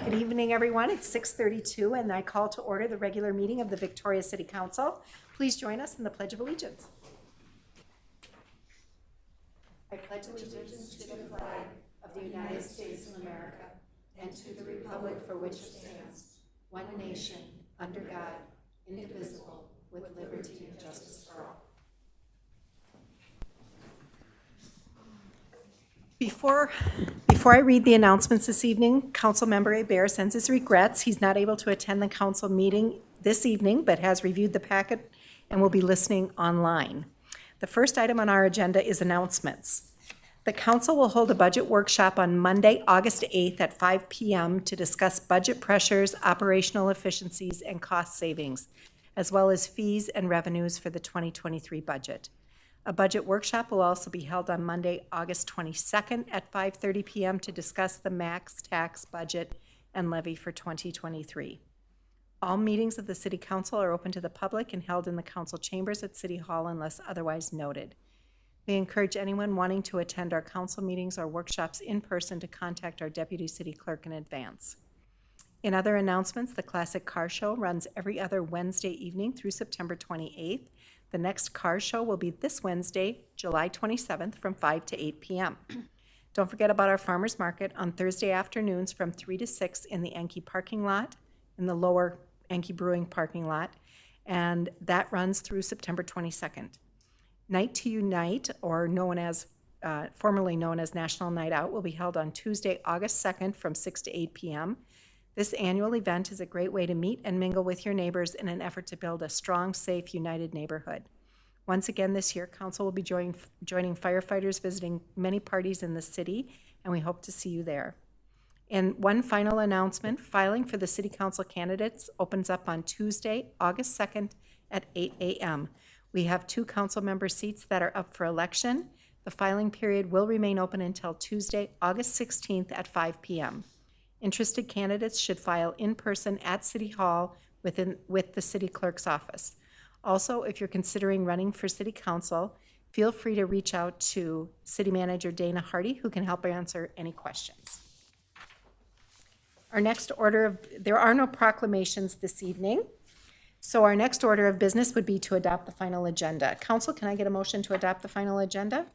Good evening, everyone. It's 6:32, and I call to order the regular meeting of the Victoria City Council. Please join us in the Pledge of Allegiance. I pledge allegiance to the flag of the United States of America and to the republic for which it stands, one nation, under God, indivisible, with liberty and justice for all. Before I read the announcements this evening, Councilmember Hebert sends his regrets. He's not able to attend the council meeting this evening, but has reviewed the packet and will be listening online. The first item on our agenda is announcements. The council will hold a budget workshop on Monday, August 8th at 5 p.m. to discuss budget pressures, operational efficiencies, and cost savings, as well as fees and revenues for the 2023 budget. A budget workshop will also be held on Monday, August 22nd at 5:30 p.m. to discuss the max tax budget and levy for 2023. All meetings of the City Council are open to the public and held in the council chambers at City Hall unless otherwise noted. We encourage anyone wanting to attend our council meetings or workshops in person to contact our Deputy City Clerk in advance. In other announcements, the Classic Car Show runs every other Wednesday evening through September 28th. The next car show will be this Wednesday, July 27th from 5 to 8 p.m. Don't forget about our farmers market on Thursday afternoons from 3 to 6 in the Enki parking lot, in the lower Enki Brewing parking lot, and that runs through September 22nd. Night to Unite, or formerly known as National Night Out, will be held on Tuesday, August 2nd from 6 to 8 p.m. This annual event is a great way to meet and mingle with your neighbors in an effort to build a strong, safe, united neighborhood. Once again this year, Council will be joining firefighters visiting many parties in the city, and we hope to see you there. And one final announcement, filing for the City Council candidates opens up on Tuesday, August 2nd at 8 a.m. We have 2 council member seats that are up for election. The filing period will remain open until Tuesday, August 16th at 5 p.m. Interested candidates should file in person at City Hall with the City Clerk's office. Also, if you're considering running for City Council, feel free to reach out to City Manager Dana Hardy, who can help answer any questions. There are no proclamations this evening, so our next order of business would be to adopt the final agenda. Council, can I get a motion to adopt the final agenda?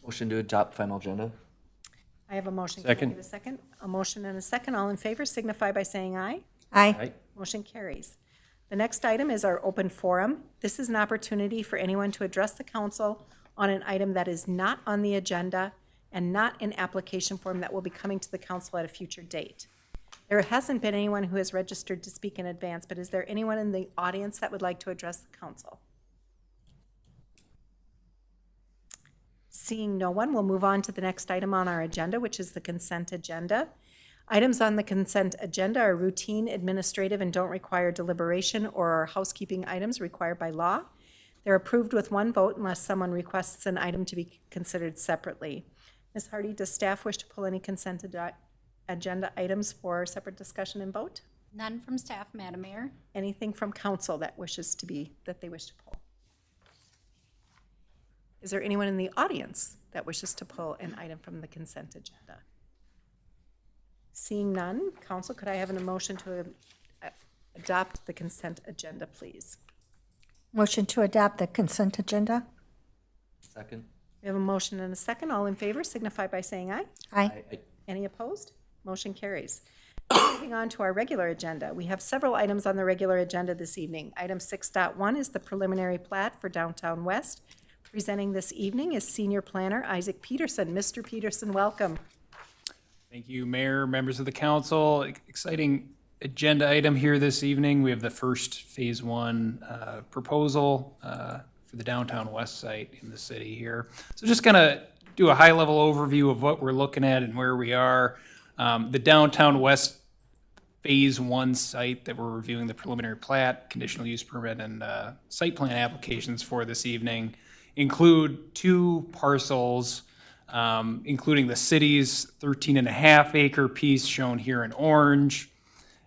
Motion to adopt final agenda. I have a motion. Second. Can I get a second? A motion and a second. All in favor signify by saying aye. Aye. Motion carries. The next item is our open forum. This is an opportunity for anyone to address the council on an item that is not on the agenda and not an application form that will be coming to the council at a future date. There hasn't been anyone who has registered to speak in advance, but is there anyone in the audience that would like to address the council? Seeing no one, we'll move on to the next item on our agenda, which is the consent agenda. Items on the consent agenda are routine, administrative, and don't require deliberation or are housekeeping items required by law. They're approved with one vote unless someone requests an item to be considered separately. Ms. Hardy, does staff wish to pull any consent agenda items for separate discussion and vote? None from staff, Madam Mayor. Anything from council that they wish to pull? Is there anyone in the audience that wishes to pull an item from the consent agenda? Seeing none, council, could I have a motion to adopt the consent agenda, please? Motion to adopt the consent agenda. Second. We have a motion and a second. All in favor signify by saying aye. Aye. Any opposed? Motion carries. Moving on to our regular agenda. We have several items on the regular agenda this evening. Item 6.1 is the preliminary plat for Downtown West. Presenting this evening is Senior Planner Isaac Peterson. Mr. Peterson, welcome. Thank you, Mayor, members of the council. Exciting agenda item here this evening. We have the first phase 1 proposal for the Downtown West site in the city here. So just gonna do a high-level overview of what we're looking at and where we are. The Downtown West phase 1 site that we're reviewing the preliminary plat, conditional use permit, and site plan applications for this evening include 2 parcels, including the city's 13.5 acre piece shown here in orange,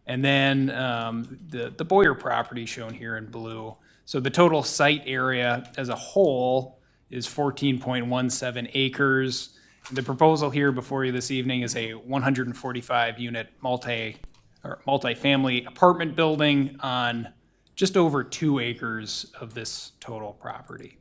and then the Boyer property shown here in blue. So the total site area as a whole is 14.17 acres. The proposal here before you this evening is a 145 unit or multifamily apartment building on just over 2 acres of this total property.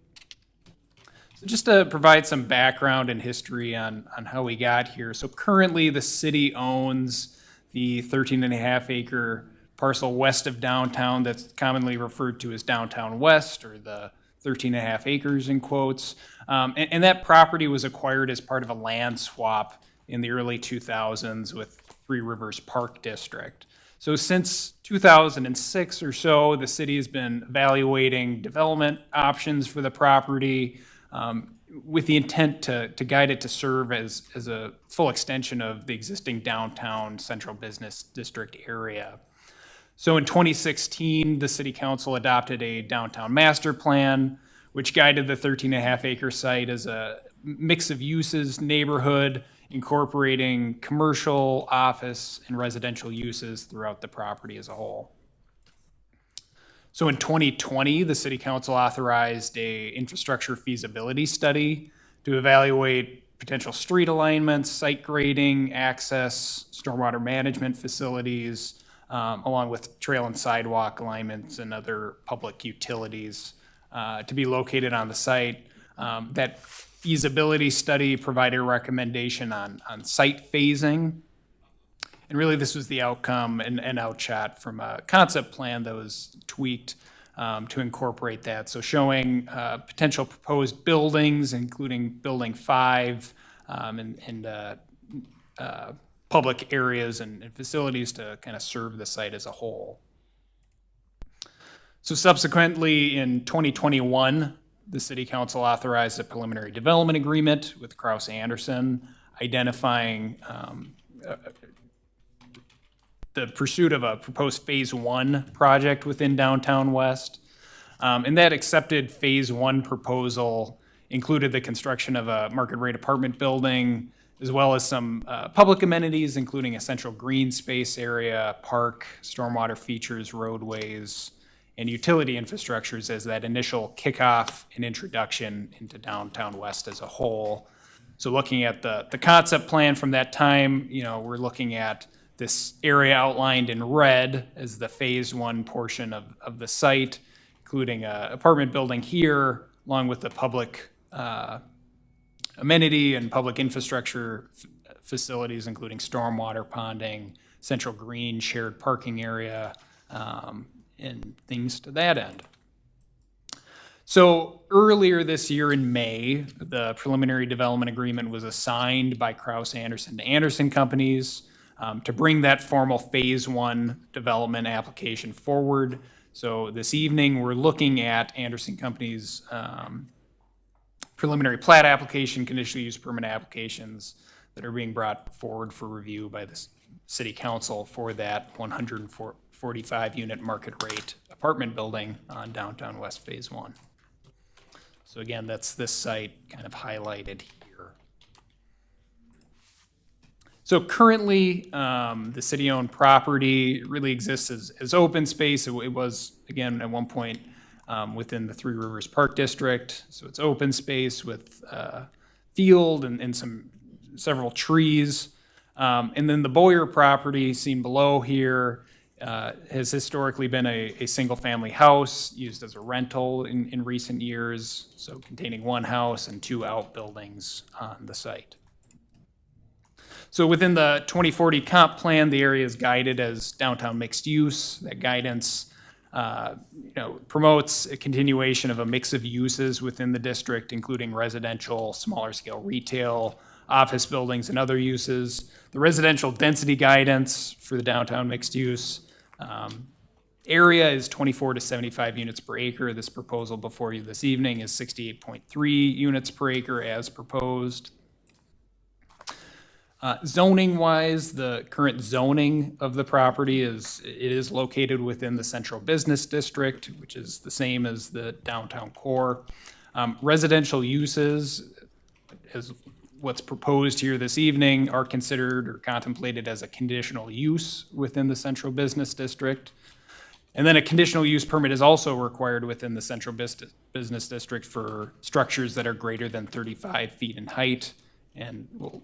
So just to provide some background and history on how we got here. So currently the city owns the 13.5 acre parcel west of downtown that's commonly referred to as Downtown West, or the 13.5 acres in quotes. And that property was acquired as part of a land swap in the early 2000s with Three Rivers Park District. So since 2006 or so, the city has been evaluating development options for the property with the intent to guide it to serve as a full extension of the existing downtown central business district area. So in 2016, the city council adopted a downtown master plan, which guided the 13.5 acre site as a mix of uses neighborhood, incorporating commercial, office, and residential uses throughout the property as a whole. So in 2020, the city council authorized a infrastructure feasibility study to evaluate potential street alignments, site grading, access, stormwater management facilities, along with trail and sidewalk alignments and other public utilities to be located on the site. That feasibility study provided a recommendation on site phasing. And really this was the outcome and outshot from a concept plan that was tweaked to incorporate that. So showing potential proposed buildings, including Building 5 and public areas and facilities to kind of serve the site as a whole. So subsequently in 2021, the city council authorized a preliminary development agreement with Krause Anderson, identifying the pursuit of a proposed phase 1 project within Downtown West. And that accepted phase 1 proposal included the construction of a market rate apartment building, as well as some public amenities, including a central green space area, park, stormwater features, roadways, and utility infrastructures as that initial kickoff and introduction into Downtown West as a whole. So looking at the concept plan from that time, we're looking at this area outlined in red as the phase 1 portion of the site, including an apartment building here, along with the public amenity and public infrastructure facilities, including stormwater ponding, central green, shared parking area, and things to that end. So earlier this year in May, the preliminary development agreement was assigned by Krause Anderson to Anderson Companies to bring that formal phase 1 development application forward. So this evening, we're looking at Anderson Companies' preliminary plat application, conditional use permit applications that are being brought forward for review by the city council for that 145 unit market rate apartment building on Downtown West Phase 1. So again, that's this site kind of highlighted here. So currently, the city-owned property really exists as open space. It was, again, at one point within the Three Rivers Park District. So it's open space with field and several trees. And then the Boyer property seen below here has historically been a single-family house used as a rental in recent years, so containing 1 house and 2 outbuildings on the site. So within the 2040 comp plan, the area is guided as downtown mixed use. That guidance promotes a continuation of a mix of uses within the district, including residential, smaller scale retail, office buildings, and other uses. The residential density guidance for the downtown mixed use area is 24 to 75 units per acre. This proposal before you this evening is 68.3 units per acre as proposed. Zoning-wise, the current zoning of the property is located within the central business district, which is the same as the downtown core. Residential uses, as what's proposed here this evening, are considered or contemplated as a conditional use within the central business district. And then a conditional use permit is also required within the central business district for structures that are greater than 35 feet in height. And we'll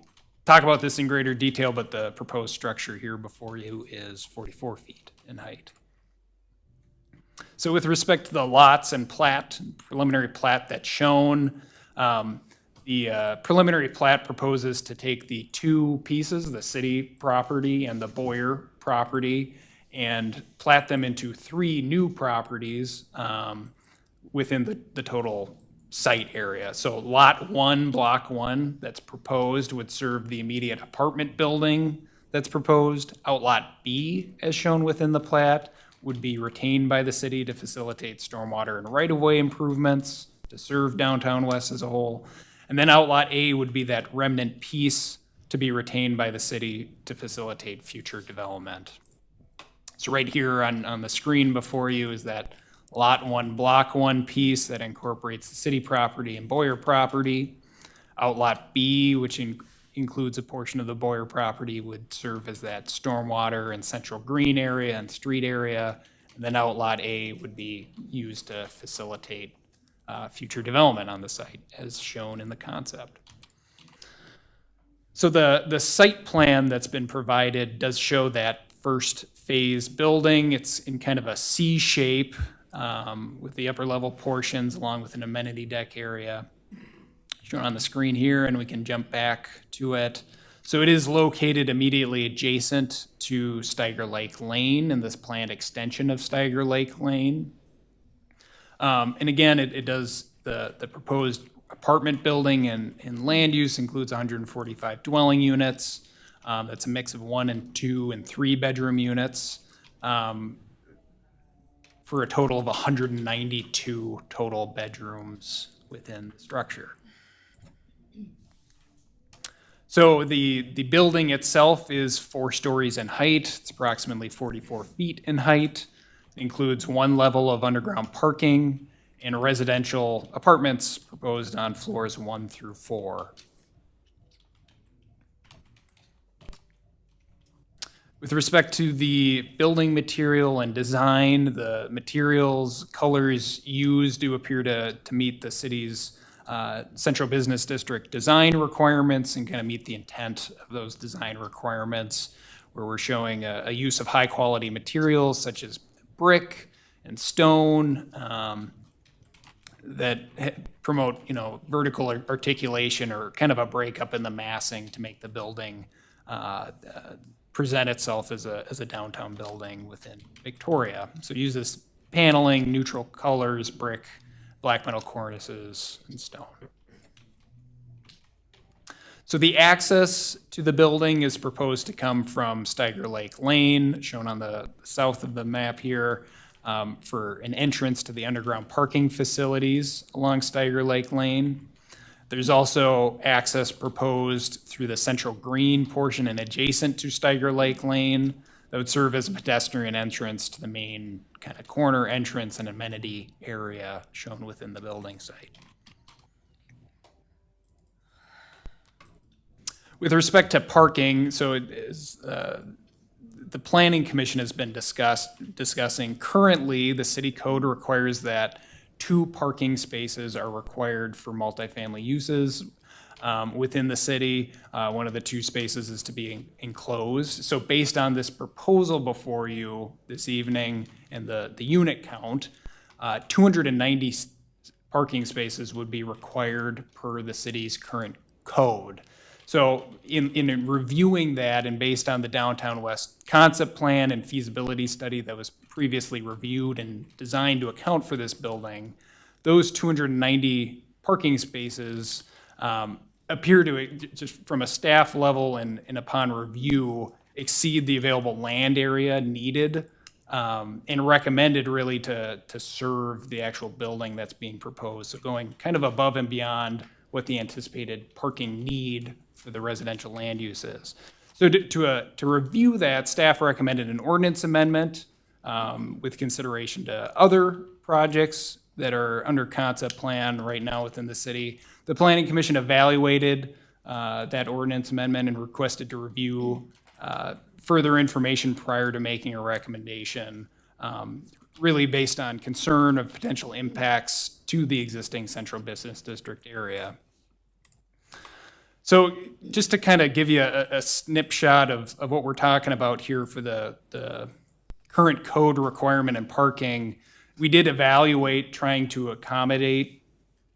talk about this in greater detail, but the proposed structure here before you is 44 feet in height. So with respect to the lots and plat, preliminary plat that's shown, the preliminary plat proposes to take the two pieces, the city property and the Boyer property, and plat them into three new properties within the total site area. So lot 1, block 1, that's proposed would serve the immediate apartment building that's proposed. Outlot B, as shown within the plat, would be retained by the city to facilitate stormwater and right-of-way improvements to serve downtown West as a whole. And then Outlot A would be that remnant piece to be retained by the city to facilitate future development. So right here on the screen before you is that Lot 1, Block 1 piece that incorporates the city property and Boyer property. Outlot B, which includes a portion of the Boyer property, would serve as that stormwater and central green area and street area. And then Outlot A would be used to facilitate future development on the site, as shown in the concept. So the site plan that's been provided does show that first phase building. It's in kind of a C shape with the upper level portions along with an amenity deck area shown on the screen here, and we can jump back to it. So it is located immediately adjacent to Steiger Lake Lane and this planned extension of Steiger Lake Lane. And again, it does the proposed apartment building and land use includes 145 dwelling units. That's a mix of 1 and 2 and 3 bedroom units for a total of 192 total bedrooms within the structure. So the building itself is 4 stories in height. It's approximately 44 feet in height. It includes 1 level of underground parking and residential apartments proposed on floors 1 through 4. With respect to the building material and design, the materials, colors used do appear to meet the city's central business district design requirements and kind of meet the intent of those design requirements, where we're showing a use of high quality materials such as brick and stone that promote, vertical articulation or kind of a breakup in the massing to make the building present itself as a downtown building within Victoria. So it uses paneling, neutral colors, brick, black metal cornices, and stone. So the access to the building is proposed to come from Steiger Lake Lane, shown on the south of the map here, for an entrance to the underground parking facilities along Steiger Lake Lane. There's also access proposed through the central green portion and adjacent to Steiger Lake Lane that would serve as a pedestrian entrance to the main kind of corner entrance and amenity area shown within the building site. With respect to parking, so it is, the Planning Commission has been discussing. Currently, the city code requires that 2 parking spaces are required for multifamily uses within the city. One of the 2 spaces is to be enclosed. So based on this proposal before you this evening and the unit count, 290 parking spaces would be required per the city's current code. So in reviewing that and based on the Downtown West concept plan and feasibility study that was previously reviewed and designed to account for this building, those 290 parking spaces appear to, just from a staff level and upon review, exceed the available land area needed and recommended really to serve the actual building that's being proposed. So going kind of above and beyond what the anticipated parking need for the residential land use is. So to review that, staff recommended an ordinance amendment with consideration to other projects that are under concept plan right now within the city. The Planning Commission evaluated that ordinance amendment and requested to review further information prior to making a recommendation, really based on concern of potential impacts to the existing central business district area. So just to kind of give you a snapshot of what we're talking about here for the current code requirement and parking, we did evaluate trying to accommodate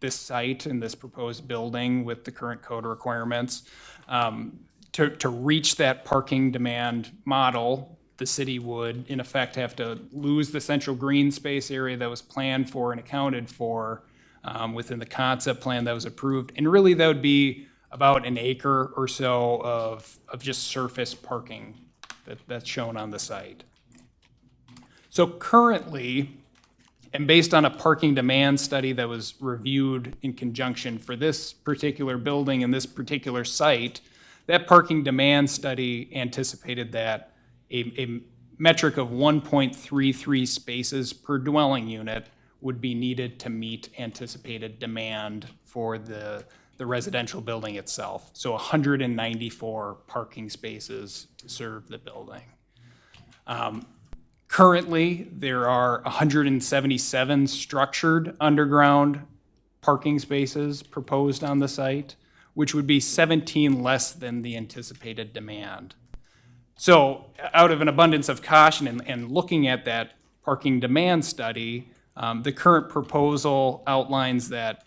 this site and this proposed building with the current code requirements. To reach that parking demand model, the city would in effect have to lose the central green space area that was planned for and accounted for within the concept plan that was approved. And really that would be about an acre or so of just surface parking that's shown on the site. So currently, and based on a parking demand study that was reviewed in conjunction for this particular building and this particular site, that parking demand study anticipated that a metric of 1.33 spaces per dwelling unit would be needed to meet anticipated demand for the residential building itself. So 194 parking spaces to serve the building. Currently, there are 177 structured underground parking spaces proposed on the site, which would be 17 less than the anticipated demand. So out of an abundance of caution and looking at that parking demand study, the current proposal outlines that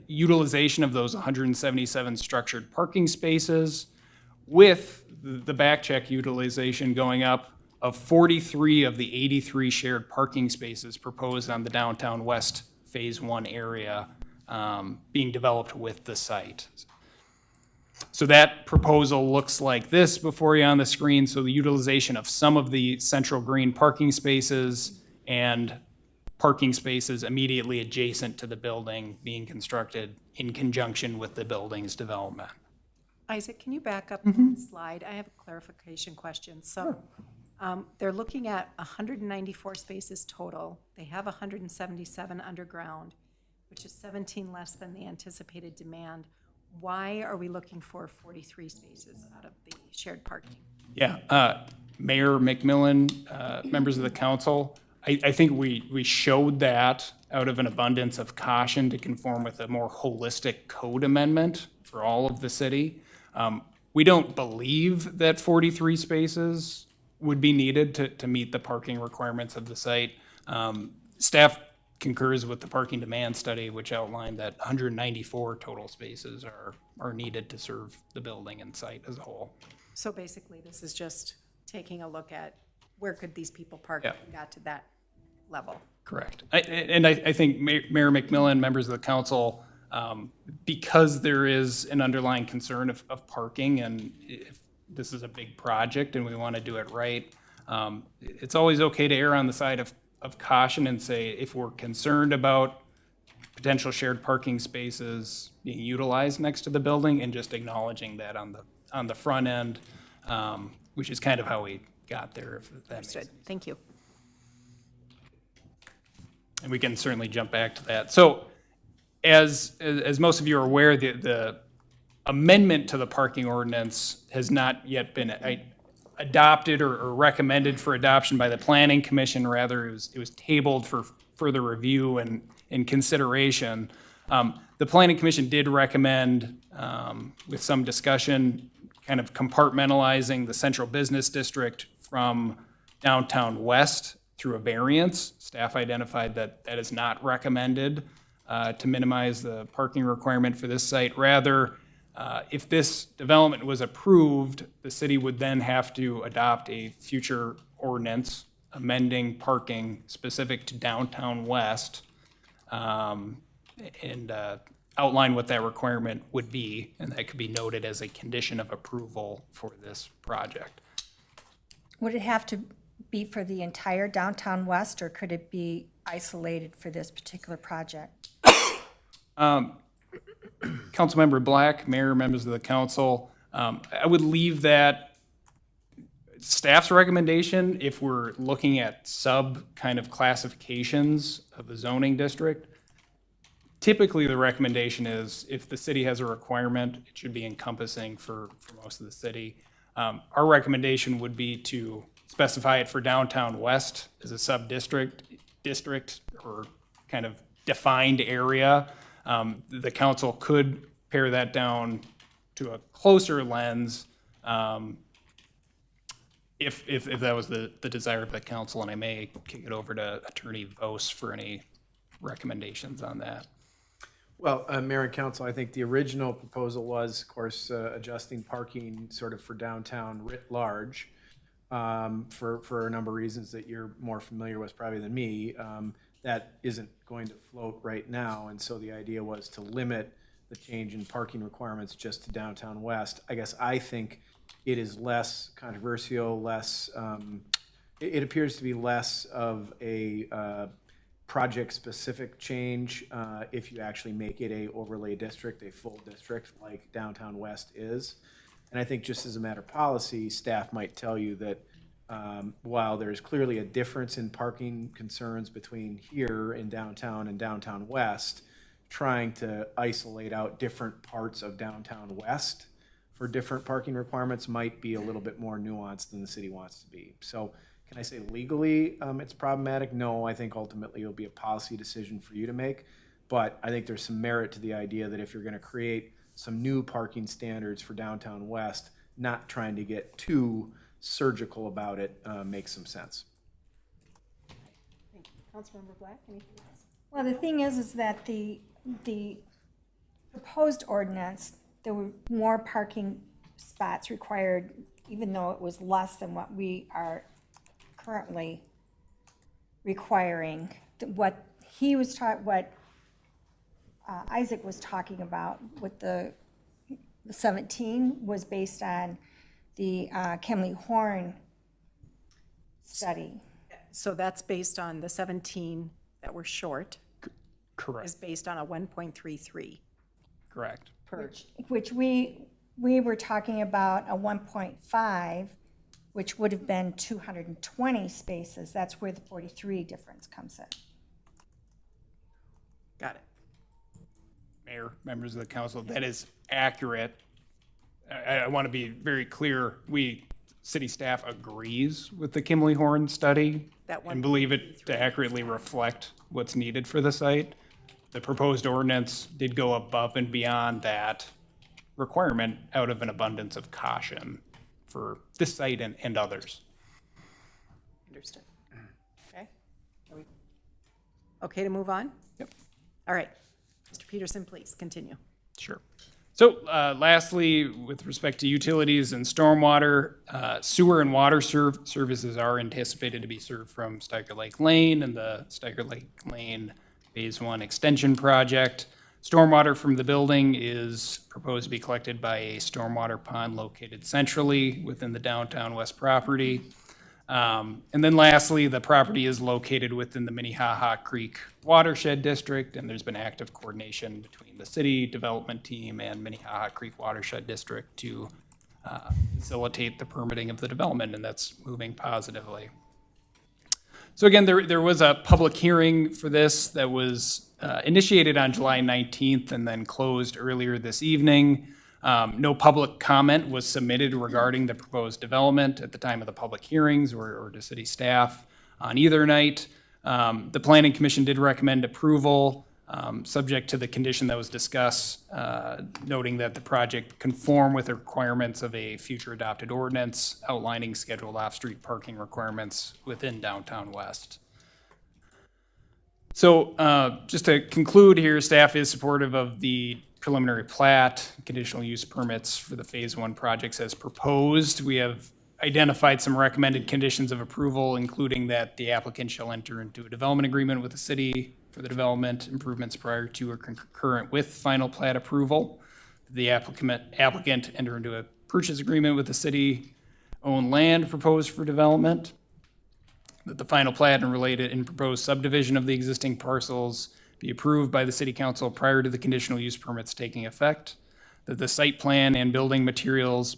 utilization of those 177 structured parking spaces with the back check utilization going up of 43 of the 83 shared parking spaces proposed on the downtown west phase 1 area being developed with the site. So that proposal looks like this before you on the screen. So the utilization of some of the central green parking spaces and parking spaces immediately adjacent to the building being constructed in conjunction with the building's development. Isaac, can you back up one slide? I have a clarification question. So they're looking at 194 spaces total. They have 177 underground, which is 17 less than the anticipated demand. Why are we looking for 43 spaces out of the shared parking? Yeah, Mayor McMillan, members of the council, I think we showed that out of an abundance of caution to conform with a more holistic code amendment for all of the city. We don't believe that 43 spaces would be needed to meet the parking requirements of the site. Staff concurs with the parking demand study, which outlined that 194 total spaces are needed to serve the building and site as a whole. So basically, this is just taking a look at where could these people park Yeah. and got to that level. Correct. I think Mayor McMillan, members of the council, because there is an underlying concern of parking, and if this is a big project and we want to do it right, it's always okay to err on the side of caution and say if we're concerned about potential shared parking spaces being utilized next to the building and just acknowledging that on the front end, which is kind of how we got there, if that makes Understood. sense. Thank you. And we can certainly jump back to that. So as most of you are aware, the amendment to the parking ordinance has not yet been adopted or recommended for adoption by the Planning Commission. Rather, it was tabled for further review and consideration. The Planning Commission did recommend, with some discussion, kind of compartmentalizing the central business district from downtown west through a variance. Staff identified that that is not recommended to minimize the parking requirement for this site. Rather, if this development was approved, the city would then have to adopt a future ordinance amending parking specific to downtown west and outline what that requirement would be, and that could be noted as a condition of approval for this project. Would it have to be for the entire downtown west, or could it be isolated for this particular project? Councilmember Black, Mayor, members of the council, I would leave that staff's recommendation if we're looking at sub kind of classifications of the zoning district. Typically, the recommendation is if the city has a requirement, it should be encompassing for most of the city. Our recommendation would be to specify it for downtown west as a sub-district or kind of defined area. The council could pare that down to a closer lens, if that was the desire of the council, and I may kick it over to Attorney Vos for any recommendations on that. Well, Mayor and Council, I think the original proposal was, of course, adjusting parking sort of for downtown writ large, for a number of reasons that you're more familiar with probably than me. That isn't going to float right now, and so the idea was to limit the change in parking requirements just to downtown west. I guess I think it is less controversial, less, it appears to be less of a project-specific change if you actually make it a overlay district, a full district like downtown west is. And I think just as a matter of policy, staff might tell you that while there's clearly a difference in parking concerns between here in downtown and downtown west, trying to isolate out different parts of downtown west for different parking requirements might be a little bit more nuanced than the city wants to be. So can I say legally it's problematic? No, I think ultimately it'll be a policy decision for you to make. But I think there's some merit to the idea that if you're going to create some new parking standards for downtown west, not trying to get too surgical about it makes some sense. Thank you. Councilmember Black, anything else? Well, the thing is that the proposed ordinance, there were more parking spots required, even though it was less than what we are currently requiring. What he was what Isaac was talking about with the 17 was based on the Kemley Horn study. So that's based on the 17 that were short, is Correct. based on a 1.33 Correct. per. Which we were talking about a 1.5, which would have been 220 spaces. That's where the 43 difference comes in. Got it. Mayor, members of the council, that is accurate. I want to be very clear. City staff agrees with the Kimley Horn study That and believe it to accurately reflect what's needed for the site. The proposed ordinance did go above and beyond that requirement out of an abundance of caution for this site and others. Understood. Okay. Are we okay to move on? Yep. All right. Mr. Peterson, please continue. Sure. So lastly, with respect to utilities and stormwater, sewer and water services are anticipated to be served from Steiger Lake Lane and the Steiger Lake Lane Phase 1 extension project. Stormwater from the building is proposed to be collected by a stormwater pond located centrally within the downtown west property. And then lastly, the property is located within the Minnehaha Creek Watershed District, and there's been active coordination between the city development team and Minnehaha Creek Watershed District to facilitate the permitting of the development, and that's moving positively. So again, there was a public hearing for this that was initiated on July 19th and then closed earlier this evening. No public comment was submitted regarding the proposed development at the time of the public hearings or to city staff on either night. The Planning Commission did recommend approval, subject to the condition that was discussed, noting that the project conform with the requirements of a future adopted ordinance outlining scheduled off-street parking requirements within downtown West. So just to conclude here, staff is supportive of the preliminary plat, conditional use permits for the Phase 1 projects as proposed. We have identified some recommended conditions of approval, including that the applicant shall enter into a development agreement with the city for the development improvements prior to or concurrent with final plat approval. The applicant enter into a purchase agreement with the city-owned land proposed for development. That the final plat and related and proposed subdivision of the existing parcels be approved by the city council prior to the conditional use permits taking effect. That the site plan and building materials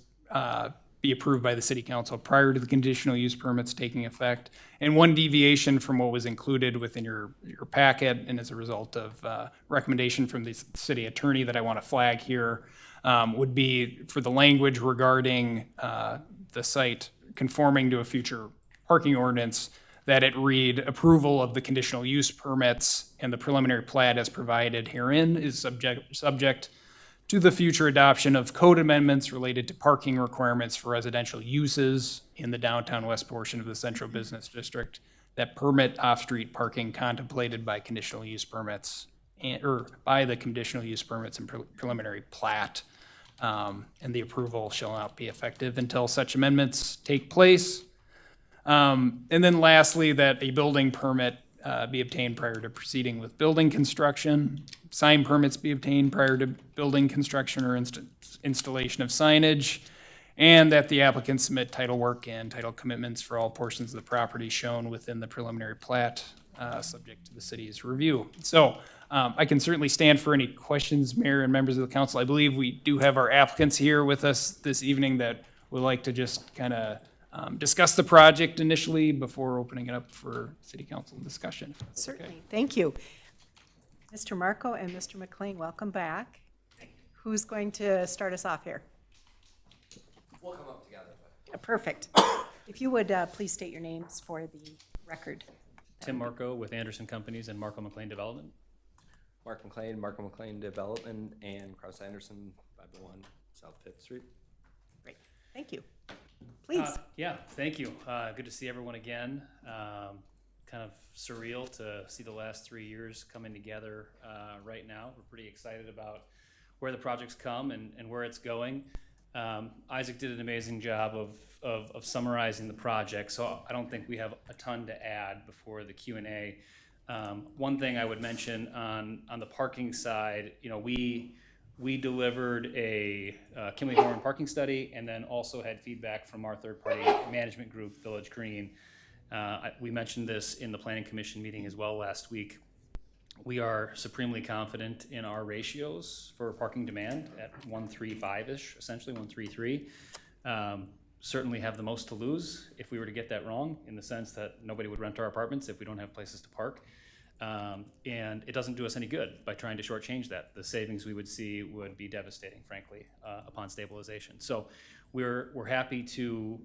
be approved by the city council prior to the conditional use permits taking effect. And one deviation from what was included within your packet, and as a result of recommendation from the city attorney that I want to flag here, would be for the language regarding the site conforming to a future parking ordinance, that it read approval of the conditional use permits and the preliminary plat as provided herein is subject to the future adoption of code amendments related to parking requirements for residential uses in the downtown west portion of the central business district that permit off-street parking contemplated by conditional use permits or by the conditional use permits and preliminary plat. And the approval shall not be effective until such amendments take place. And then lastly, that a building permit be obtained prior to proceeding with building construction. Sign permits be obtained prior to building construction or installation of signage. And that the applicant submit title work and title commitments for all portions of the property shown within the preliminary plat, subject to the city's review. So I can certainly stand for any questions, Mayor and members of the council. I believe we do have our applicants here with us this evening that would like to just kind of discuss the project initially before opening it up for city council discussion. Certainly, thank you. Mr. Marco and Mr. McLean, welcome back. Who's going to start us off here? We'll come up together. Perfect. If you would please state your names for the record. Tim Marco with Anderson Companies and Marco McLean Development. Mark McLean, Marco McLean Development, and Kraus Anderson, 501 South Fifth Street. Great, thank you. Please. Yeah, thank you. Good to see everyone again. Kind of surreal to see the last 3 years coming together right now. We're pretty excited about where the project's come and where it's going. Isaac did an amazing job of summarizing the project, so I don't think we have a ton to add before the Q&A. One thing I would mention on the parking side, you know, we delivered a Kimley Heron parking study and then also had feedback from our third-party management group, Village Green. We mentioned this in the Planning Commission meeting as well last week. We are supremely confident in our ratios for parking demand at 135-ish, essentially 133. Certainly have the most to lose if we were to get that wrong, in the sense that nobody would rent our apartments if we don't have places to park. And it doesn't do us any good by trying to shortchange that. The savings we would see would be devastating, frankly, upon stabilization. So we're happy to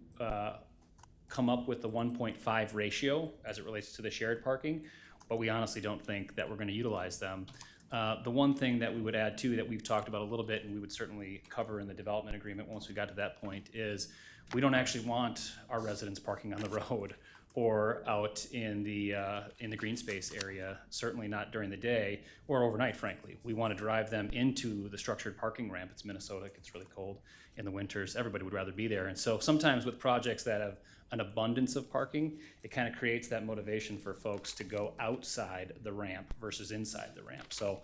come up with the 1.5 ratio as it relates to the shared parking, but we honestly don't think that we're going to utilize them. The one thing that we would add too, that we've talked about a little bit and we would certainly cover in the development agreement once we got to that point, is we don't actually want our residents parking on the road or out in the green space area, certainly not during the day or overnight, frankly. We want to drive them into the structured parking ramp. It's Minnesota, it gets really cold in the winters. Everybody would rather be there. And so sometimes with projects that have an abundance of parking, it kind of creates that motivation for folks to go outside the ramp versus inside the ramp. So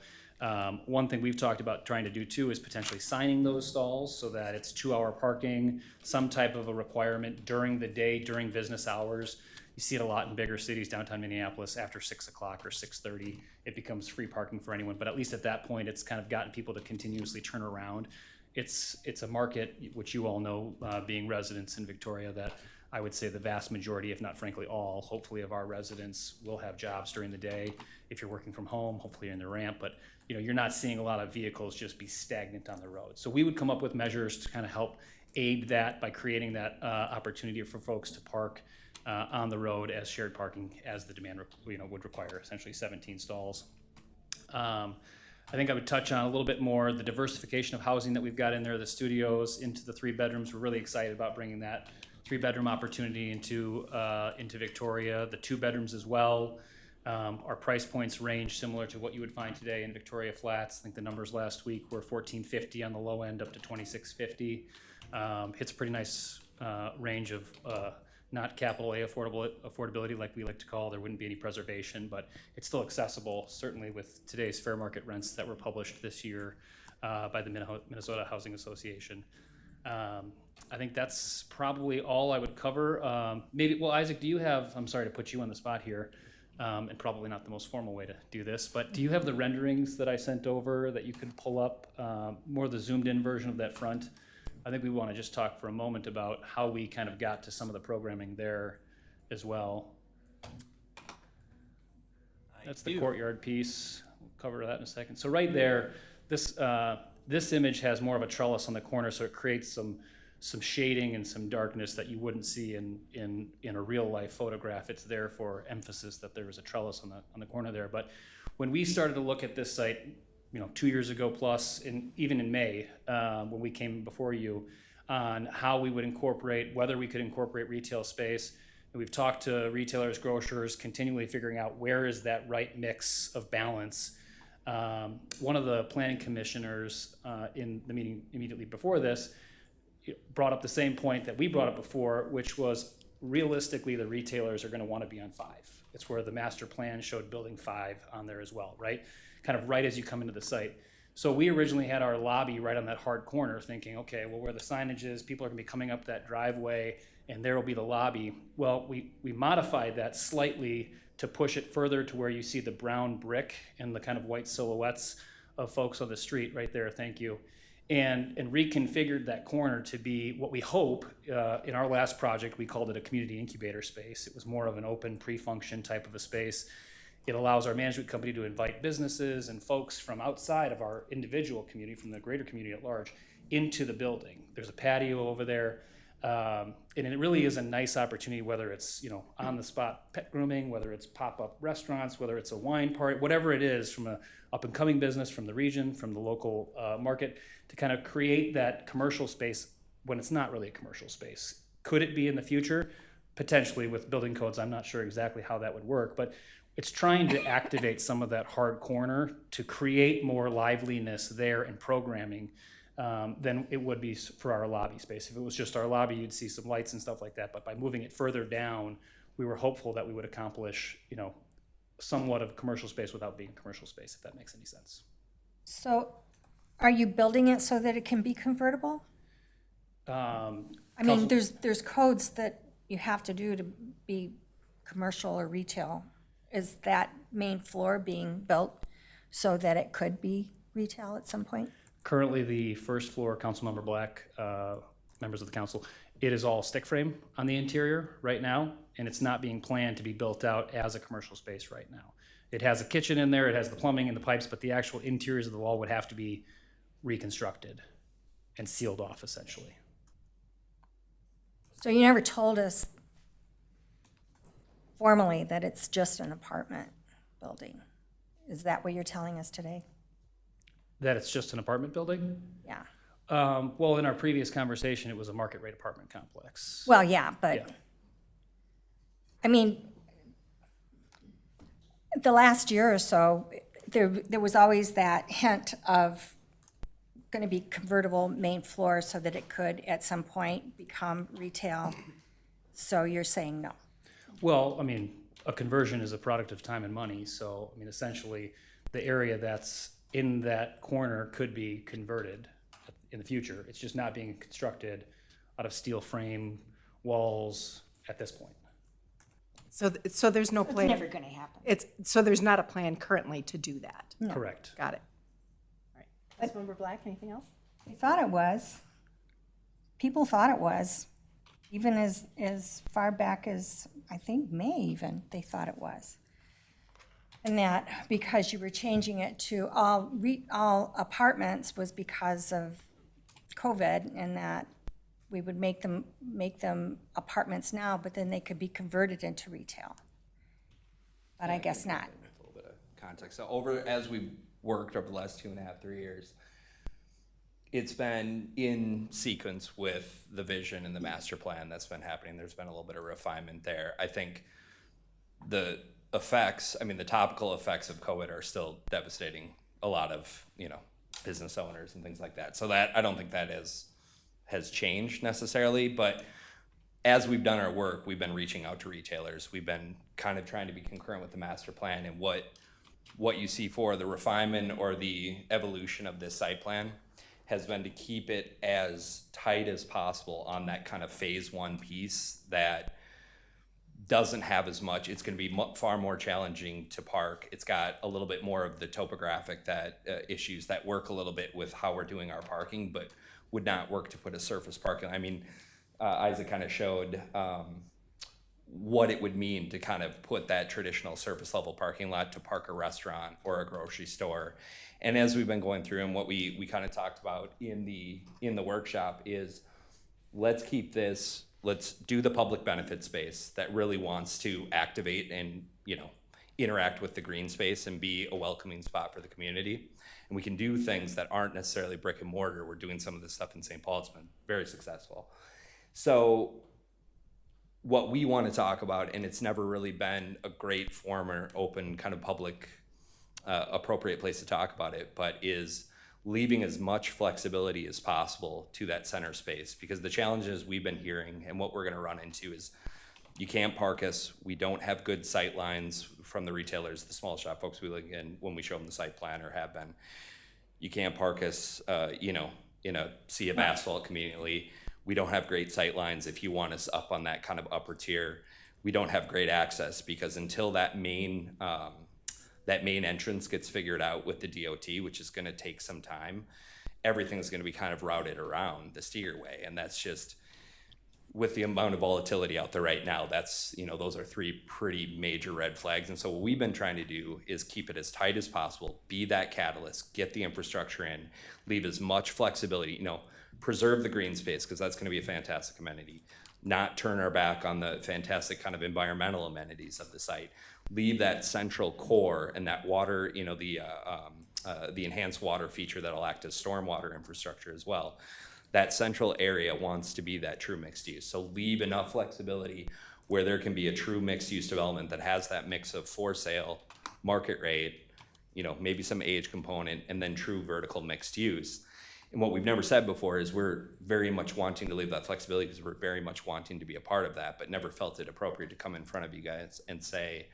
one thing we've talked about trying to do too is potentially signing those stalls so that it's 2-hour parking, some type of a requirement during the day, during business hours. You see it a lot in bigger cities, downtown Minneapolis, after 6 o'clock or 6:30, it becomes free parking for anyone. But at least at that point, it's kind of gotten people to continuously turn around. It's a market, which you all know, being residents in Victoria, that I would say the vast majority, if not frankly all, hopefully of our residents will have jobs during the day. If you're working from home, hopefully you're in the ramp, but you know, you're not seeing a lot of vehicles just be stagnant on the road. So we would come up with measures to kind of help aid that by creating that opportunity for folks to park on the road as shared parking, as the demand would require, essentially 17 stalls. I think I would touch on a little bit more the diversification of housing that we've got in there, the studios into the 3 bedrooms. We're really excited about bringing that 3-bedroom opportunity into Victoria, the 2 bedrooms as well. Our price points range similar to what you would find today in Victoria Flats. I think the numbers last week were $1,450 on the low end up to $2,650. Hits a pretty nice range of not capital A affordability like we like to call. There wouldn't be any preservation, but it's still accessible, certainly with today's fair market rents that were published this year by the Minnesota Housing Association. I think that's probably all I would cover. Well, Isaac, do you have, I'm sorry to put you on the spot here, and probably not the most formal way to do this, but do you have the renderings that I sent over that you could pull up, more the zoomed in version of that front? I think we want to just talk for a moment about how we kind of got to some of the programming there as well. That's the courtyard piece. We'll cover that in a second. So right there, this image has more of a trellis on the corner, so it creates some shading and some darkness that you wouldn't see in a real life photograph. It's there for emphasis that there was a trellis on the corner there. But when we started to look at this site, 2 years ago plus, even in May, when we came before you, on how we would incorporate, whether we could incorporate retail space. And we've talked to retailers, grocers, continually figuring out where is that right mix of balance. One of the planning commissioners in the meeting immediately before this brought up the same point that we brought up before, which was realistically the retailers are going to want to be on 5. It's where the master plan showed building 5 on there as well, right? Kind of right as you come into the site. So we originally had our lobby right on that hard corner thinking, okay, well, where the signage is, people are gonna be coming up that driveway and there will be the lobby. Well, we modified that slightly to push it further to where you see the brown brick and the kind of white silhouettes of folks on the street right there, thank you. And reconfigured that corner to be what we hope, in our last project, we called it a community incubator space. It was more of an open pre-function type of a space. It allows our management company to invite businesses and folks from outside of our individual community, from the greater community at large, into the building. There's a patio over there, and it really is a nice opportunity, whether it's on the spot pet grooming, whether it's pop-up restaurants, whether it's a wine party, whatever it is, from a up-and-coming business, from the region, from the local market, to kind of create that commercial space when it's not really a commercial space. Could it be in the future? Potentially, with building codes. I'm not sure exactly how that would work, but it's trying to activate some of that hard corner to create more liveliness there and programming than it would be for our lobby space. If it was just our lobby, you'd see some lights and stuff like that. But by moving it further down, we were hopeful that we would accomplish, somewhat of commercial space without being commercial space, if that makes any sense. So are you building it so that it can be convertible? I mean, there's codes that you have to do to be commercial or retail. Is that main floor being built so that it could be retail at some point? Currently, the first floor, Councilmember Black, members of the council, it is all stick frame on the interior right now, and it's not being planned to be built out as a commercial space right now. It has a kitchen in there, it has the plumbing and the pipes, but the actual interiors of the wall would have to be reconstructed and sealed off, essentially. So you never told us formally that it's just an apartment building. Is that what you're telling us today? That it's just an apartment building? Yeah. Well, in our previous conversation, it was a market rate apartment complex. Well, yeah, but, Yeah. I mean, the last year or so, there was always that hint of going to be convertible main floor so that it could at some point become retail. So you're saying no? Well, I mean, a conversion is a product of time and money, so, I mean, essentially, the area that's in that corner could be converted in the future. It's just not being constructed out of steel frame walls at this point. So there's no It's plan. never going to happen. So there's not a plan currently to do that. Correct. Got it. All right. Councilmember Black, anything else? They thought it was. People thought it was. Even as far back as, I think, May even, they thought it was. And that because you were changing it to all apartments was because of COVID, and that we would make them apartments now, but then they could be converted into retail. But I guess not. A little bit of context. So as we've worked over the last 2.5, 3 years, it's been in sequence with the vision and the master plan that's been happening. There's been a little bit of refinement there. I think the effects, the topical effects of COVID are still devastating a lot of, business owners and things like that. So that, I don't think that has changed necessarily, but as we've done our work, we've been reaching out to retailers. We've been kind of trying to be concurrent with the master plan, and what you see for the refinement or the evolution of this site plan has been to keep it as tight as possible on that kind of phase 1 piece that doesn't have as much. It's going to be far more challenging to park. It's got a little bit more of the topographic issues that work a little bit with how we're doing our parking, but would not work to put a surface parking. Isaac kind of showed what it would mean to kind of put that traditional surface level parking lot to park a restaurant or a grocery store. And as we've been going through, and what we kind of talked about in the workshop is, let's keep this, let's do the public benefit space that really wants to activate and interact with the green space and be a welcoming spot for the community. And we can do things that aren't necessarily brick and mortar. We're doing some of this stuff in St. Paul. It's been very successful. So what we want to talk about, and it's never really been a great forum or open kind of public appropriate place to talk about it, but is leaving as much flexibility as possible to that center space, because the challenges we've been hearing and what we're going to run into is you can't park us. We don't have good sight lines from the retailers, the small shop folks we look in when we show them the site plan or have been. You can't park us, in a sea of asphalt conveniently. We don't have great sight lines if you want us up on that kind of upper tier. We don't have great access because until that main entrance gets figured out with the DOT, which is going to take some time, everything's going to be kind of routed around the Steger Way. And that's just, with the amount of volatility out there right now, that's, those are three pretty major red flags. And so what we've been trying to do is keep it as tight as possible, be that catalyst, get the infrastructure in, leave as much flexibility, preserve the green space, because that's going to be a fantastic amenity, not turn our back on the fantastic kind of environmental amenities of the site, leave that central core and that water, the enhanced water feature that'll act as stormwater infrastructure as well. That central area wants to be that true mixed use. So leave enough flexibility where there can be a true mixed use development that has that mix of for sale, market rate, maybe some age component, and then true vertical mixed use. And what we've never said before is we're very much wanting to leave that flexibility because we're very much wanting to be a part of that, but never felt it appropriate to come in front of you guys and say,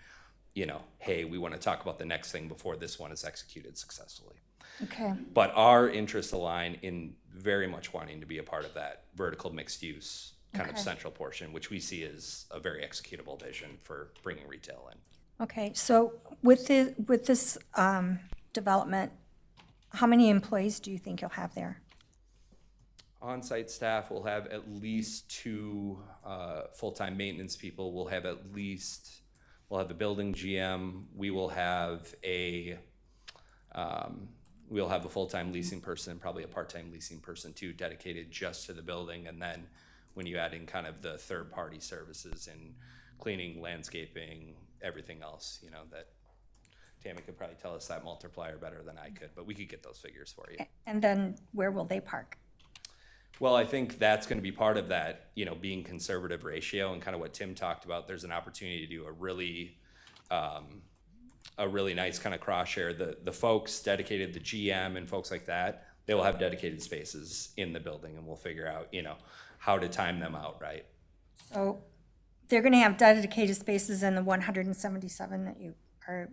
hey, we want to talk about the next thing before this one is executed successfully. Okay. But our interests align in very much wanting to be a part of that vertical mixed use kind of central portion, which we see as a very executable vision for bringing retail in. Okay, so with this development, how many employees do you think you'll have there? On-site staff will have at least 2 full-time maintenance people. We'll have a building GM. We will have a full-time leasing person, probably a part-time leasing person too, dedicated just to the building. And then when you add in kind of the third-party services and cleaning, landscaping, everything else, that Tammy could probably tell us that multiplier better than I could, but we could get those figures for you. And then where will they park? Well, I think that's going to be part of that, being conservative ratio and kind of what Tim talked about. There's an opportunity to do a really nice kind of cross share. The folks dedicated, the GM and folks like that, they will have dedicated spaces in the building, and we'll figure out, how to time them out, right? So they're going to have dedicated spaces in the 177 that you are.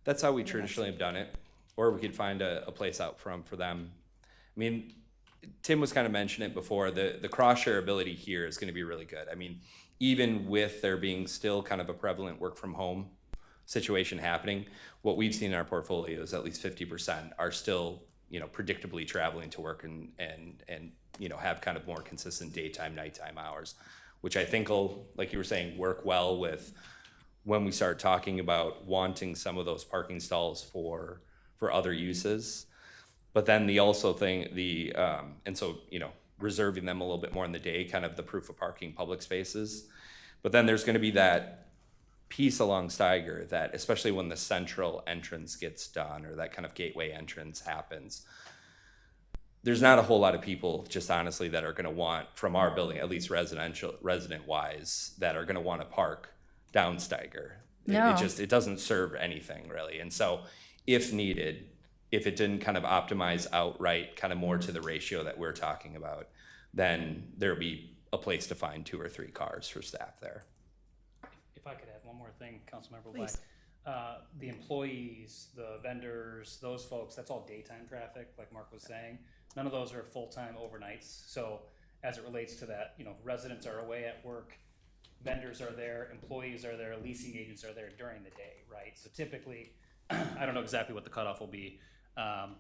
That's how we traditionally have done it, or we could find a place out front for them. I mean, Tim was kind of mentioning it before, the cross-share ability here is going to be really good. I mean, even with there being still kind of a prevalent work from home situation happening, what we've seen in our portfolio is at least 50% are still, predictably traveling to work and have kind of more consistent daytime, nighttime hours, which I think will, like you were saying, work well with when we start talking about wanting some of those parking stalls for other uses. But then reserving them a little bit more in the day, kind of the proof of parking public spaces. But then there's going to be that piece along Steiger that, especially when the central entrance gets done or that kind of gateway entrance happens, there's not a whole lot of people, just honestly, that are going to want, from our building, at least resident wise, that are going to want to park down Steiger. No. It doesn't serve anything really. And so if needed, if it didn't kind of optimize outright kind of more to the ratio that we're talking about, then there'll be a place to find 2 or 3 cars for staff there. If I could add one more thing, Councilmember Please. Black. The employees, the vendors, those folks, that's all daytime traffic, like Mark was saying. None of those are full-time overnights. So as it relates to that, residents are away at work, vendors are there, employees are there, leasing agents are there during the day, right? So typically, I don't know exactly what the cutoff will be,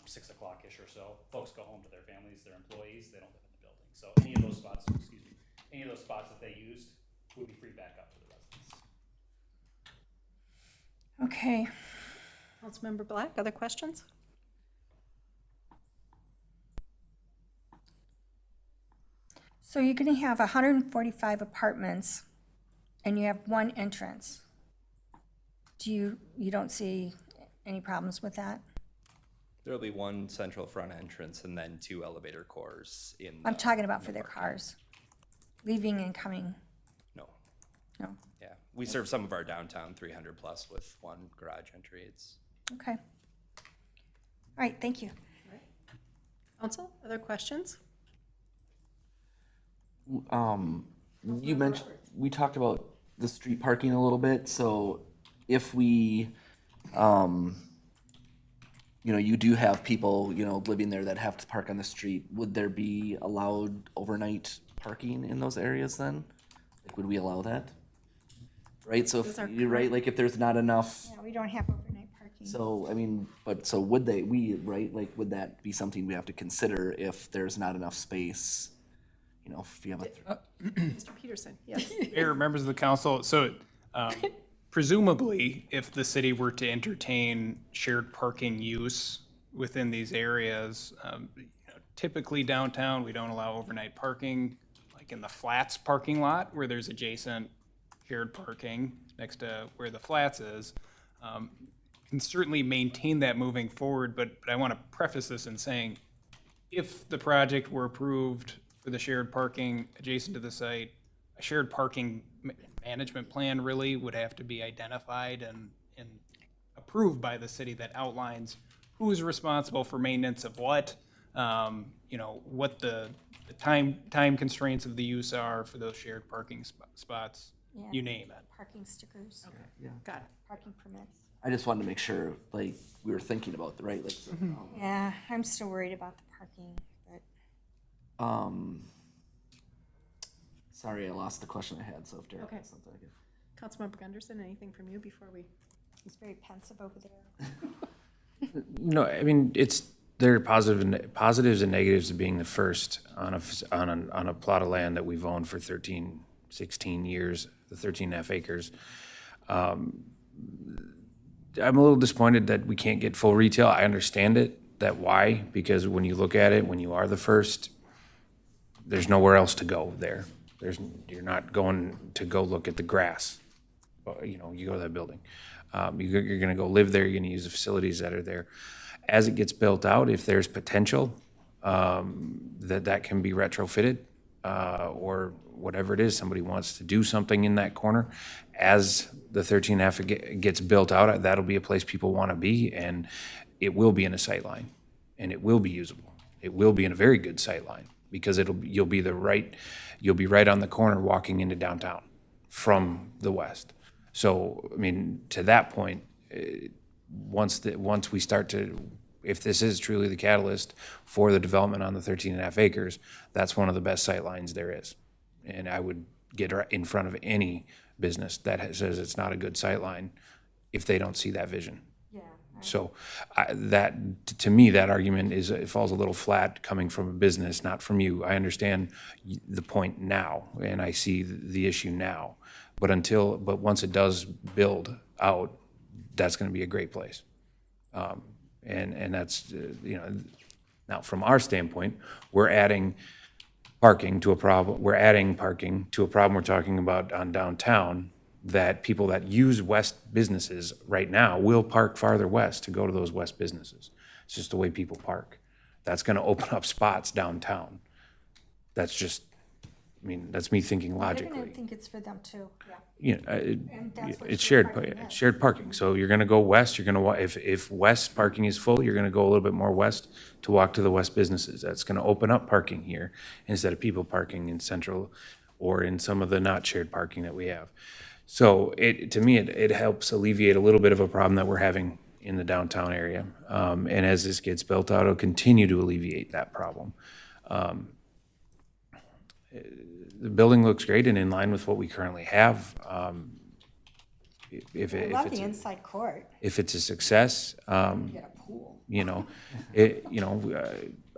6 o'clock-ish or so. Folks go home to their families, their employees, they don't live in the building. So any of those spots that they used would be free back up to the residents. Okay. Councilmember Black, other questions? So you're going to have 145 apartments, and you have 1 entrance. you don't see any problems with that? There'll be one central front entrance and then 2 elevator cores in. I'm talking about for their cars, leaving and coming. No, No, yeah. We serve some of our downtown 300 plus with 1 garage entry. It's okay. All right, thank you. Council, other questions? You mentioned, we talked about the street parking a little bit, so if we, you do have people, living there that have to park on the street, would there be allowed overnight parking in those areas then? Like, would we allow that? Right, so Those are if, you're right, like if there's not enough, Yeah, we don't have overnight parking. so, so would right, like, would that be something we have to consider if there's not enough space? If you have Mr. Peterson, yes. Mayor, members of the council, so presumably, if the city were to entertain shared parking use within these areas, typically downtown, we don't allow overnight parking, like in the Flats parking lot where there's adjacent shared parking next to where the Flats is. Can certainly maintain that moving forward, but I want to preface this in saying, if the project were approved for the shared parking adjacent to the site, a shared parking management plan really would have to be identified and approved by the city that outlines who is responsible for maintenance of what, what the time constraints of the use are for those shared parking spots, Yeah. you name it. Parking stickers, Got it. parking permits. I just wanted to make sure, like, we were thinking about the right, like, Yeah, I'm still worried about the parking, but sorry, I lost the question I had, so if Derek Okay. has something, I can. Councilmember Gunderson, anything from you before we? he's very pensive over there. No, I mean, there are positives and negatives of being the first on a plot of land that we've owned for 13, 16 years, the 13.5 acres. I'm a little disappointed that we can't get full retail. I understand it, why, because when you look at it, when you are the first, there's nowhere else to go there. You're not going to go look at the grass. You go to that building. You're going to go live there. You're going to use the facilities that are there. As it gets built out, if there's potential that can be retrofitted or whatever it is, somebody wants to do something in that corner. As the 13.5 gets built out, that'll be a place people want to be, and it will be in a sight line, and it will be usable. It will be in a very good sight line because you'll be right on the corner walking into downtown from the west. So, I mean, to that point, once we start to, if this is truly the catalyst for the development on the 13.5 acres, that's one of the best sight lines there is. And I would get in front of any business that says it's not a good sight line if they don't see that vision. Yeah. So to me, that argument it falls a little flat coming from a business, not from you. I understand the point now, and I see the issue now. But once it does build out, that's going to be a great place. And that's, now from our standpoint, we're adding parking to a problem. We're adding parking to a problem we're talking about on downtown, that people that use west businesses right now will park farther west to go to those west businesses. It's just the way people park. That's going to open up spots downtown. That's just, that's me thinking They're logically. gonna think it's for them too, yeah. And that's what It's shared shared, parking is. shared parking. So you're gonna go west, if west parking is full, you're gonna go a little bit more west to walk to the west businesses. That's gonna open up parking here instead of people parking in central or in some of the not shared parking that we have. So to me, it helps alleviate a little bit of a problem that we're having in the downtown area. And as this gets built out, it'll continue to alleviate that problem. The building looks great and in line with what we currently have. If I love it's the inside court. if it's a success, Get a pool.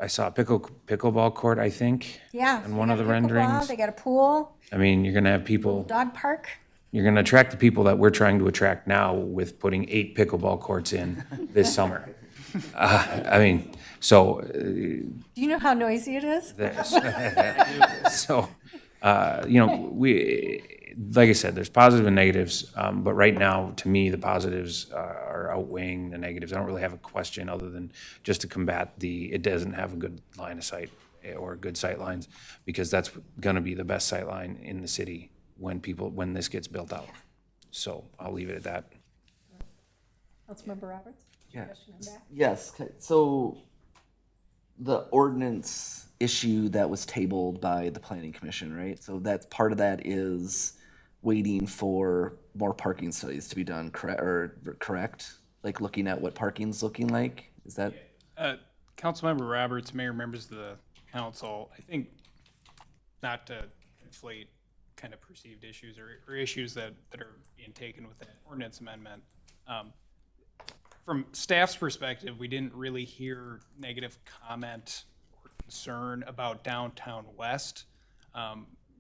I saw a pickleball court, I think. Yeah. In one they of the got pickleball, renderings. They got a pool, I mean, you're gonna have people, dog park. you're gonna attract the people that we're trying to attract now with putting 8 pickleball courts in this summer. So Do you know how noisy it is? So, like I said, there's positives and negatives, but right now, to me, the positives are outweighing the negatives. I don't really have a question other than just to combat it doesn't have a good line of sight or good sight lines, because that's gonna be the best sight line in the city when this gets built out. So I'll leave it at that. Councilmember Roberts? Yeah. Question on that? Yes, so the ordinance issue that was tabled by the planning commission, right? So that's part of that is waiting for more parking studies to be done, correct? Like looking at what parking's looking like, is that? Councilmember Roberts, Mayor, members of the council, I think not to inflate kind of perceived issues or issues that are being taken with that ordinance amendment. From staff's perspective, we didn't really hear negative comment or concern about downtown west.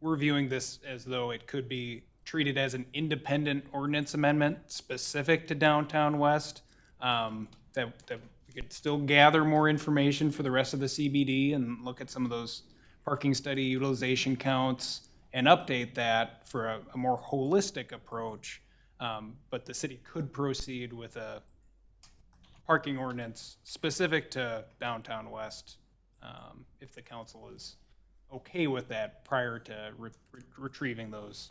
We're viewing this as though it could be treated as an independent ordinance amendment specific to downtown west, that we could still gather more information for the rest of the CBD and look at some of those parking study utilization counts and update that for a more holistic approach. But the city could proceed with a parking ordinance specific to downtown west, if the council is okay with that prior to retrieving those.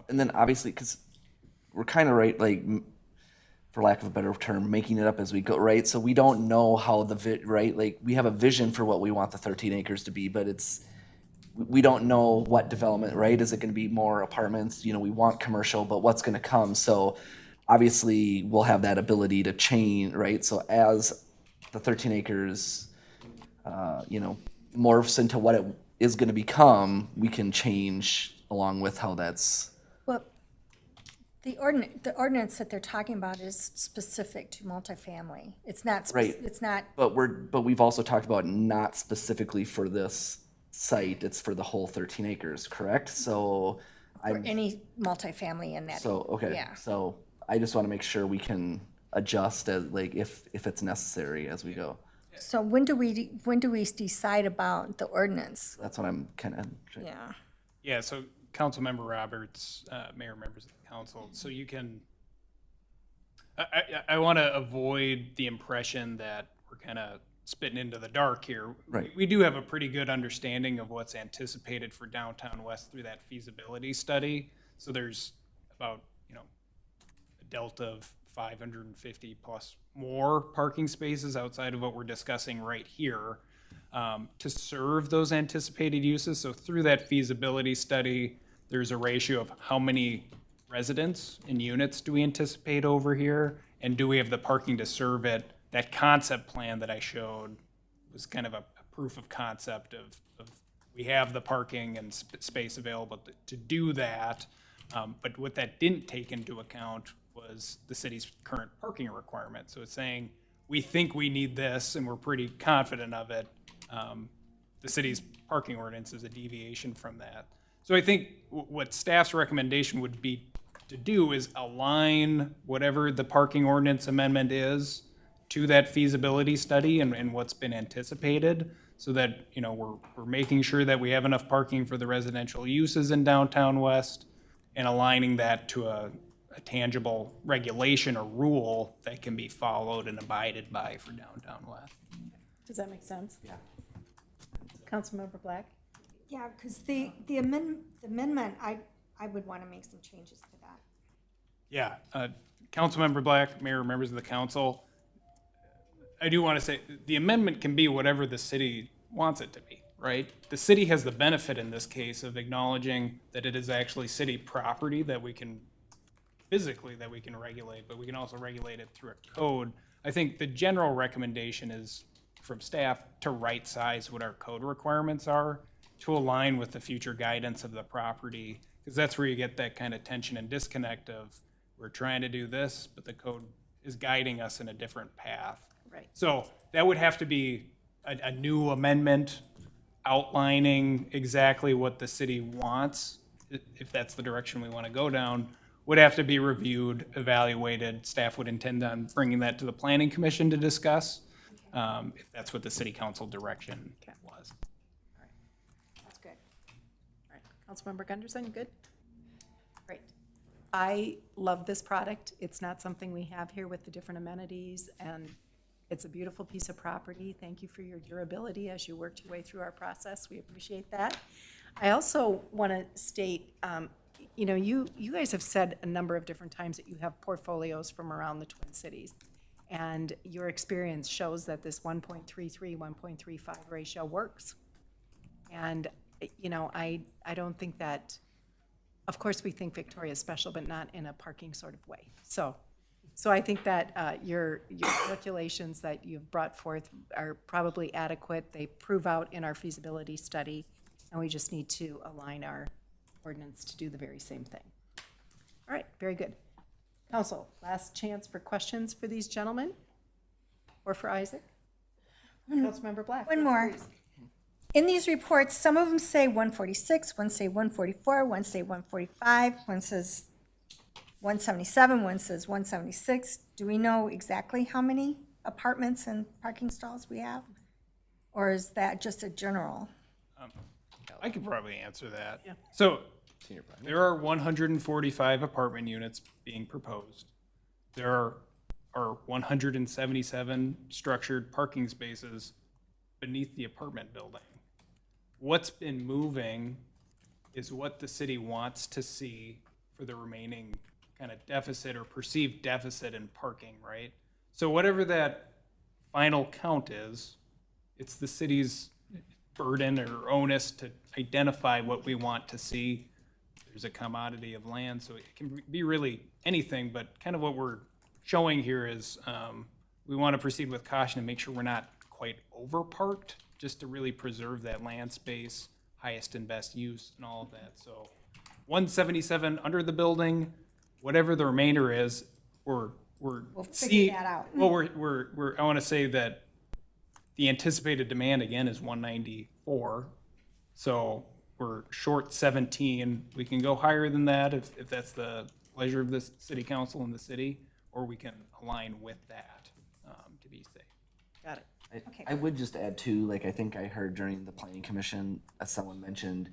And then obviously, because we're kind of right, like, for lack of a better term, making it up as we go, right? So we don't know how right? Like, we have a vision for what we want the 13 acres to be, but we don't know what development, right? Is it going to be more apartments? You know, we want commercial, but what's going to come? So obviously, we'll have that ability to change, right? So as the 13 acres, morphs into what it is going to become, we can change along with how that's. Well, the ordinance that they're talking about is specific to multifamily. It's not, Right. it's not, But we've also talked about not specifically for this site, it's for the whole 13 acres, correct? So for any multifamily in that. okay. Yeah. So I just want to make sure we can adjust as, like, if it's necessary as we go. So when do we decide about the ordinance? That's what I'm kind of. Yeah. Yeah, so Councilmember Roberts, Mayor, members of the council, so you can, I want to avoid the impression that we're kind of spitting into the dark here. Right. We do have a pretty good understanding of what's anticipated for downtown west through that feasibility study. So there's about, a delta of 550 plus more parking spaces outside of what we're discussing right here, to serve those anticipated uses. So through that feasibility study, there's a ratio of how many residents and units do we anticipate over here, and do we have the parking to serve it? That concept plan that I showed was kind of a proof of concept of we have the parking and space available to do that. But what that didn't take into account was the city's current parking requirement. So it's saying, we think we need this and we're pretty confident of it. The city's parking ordinance is a deviation from that. So I think what staff's recommendation would be to do is align whatever the parking ordinance amendment is to that feasibility study and what's been anticipated, so that, we're making sure that we have enough parking for the residential uses in downtown west, and aligning that to a tangible regulation or rule that can be followed and abided by for downtown west. Does that make sense? Yeah. Councilmember Black? Yeah, because the amendment, I would want to make some changes to that. Yeah, Councilmember Black, Mayor, members of the council, I do want to say, the amendment can be whatever the city wants it to be, right? The city has the benefit in this case of acknowledging that it is actually city property that we can regulate, but we can also regulate it through a code. I think the general recommendation is from staff to right size what our code requirements are to align with the future guidance of the property, because that's where you get that kind of tension and disconnect of, we're trying to do this, but the code is guiding us in a different path. Right. So that would have to be a new amendment outlining exactly what the city wants, if that's the direction we want to go down, would have to be reviewed, evaluated. Staff would intend on bringing that to the planning commission to discuss, if that's what the city council direction was. That's good. All right. Councilmember Gunderson, you good? Great. I love this product. It's not something we have here with the different amenities, and it's a beautiful piece of property. Thank you for your durability as you worked your way through our process. We appreciate that. I also want to state, you know, you guys have said a number of different times that you have portfolios from around the Twin Cities. And your experience shows that this 1.33, 1.35 ratio works. And, you know, I don't think that, of course, we think Victoria is special, but not in a parking sort of way. So I think that your calculations that you've brought forth are probably adequate. They prove out in our feasibility study, and we just need to align our ordinance to do the very same thing. All right, very good. Council, last chance for questions for these gentlemen or for Isaac? Councilmember Black. One yes, more. please. In these reports, some of them say 146, one say 144, one say 145, one says 177, one says 176. Do we know exactly how many apartments and parking stalls we have? Or is that just a general? I could probably answer that. Yeah. So there are 145 apartment units being proposed. There are 177 structured parking spaces beneath the apartment building. What's been moving is what the city wants to see for the remaining kind of deficit or perceived deficit in parking, right? So whatever that final count is, it's the city's burden or onus to identify what we want to see. There's a commodity of land, so it can be really anything, but kind of what we're showing here is we want to proceed with caution and make sure we're not quite over-parked, just to really preserve that land space, highest and best use and all of that. So 177 under the building, whatever the remainder is, we'll figure that out. Well, I want to say that the anticipated demand again is 194. So we're short 17. We can go higher than that if that's the pleasure of the city council and the city, or we can align with that to be safe. Got it. I would just add too, like I think I heard during the planning commission, as someone mentioned,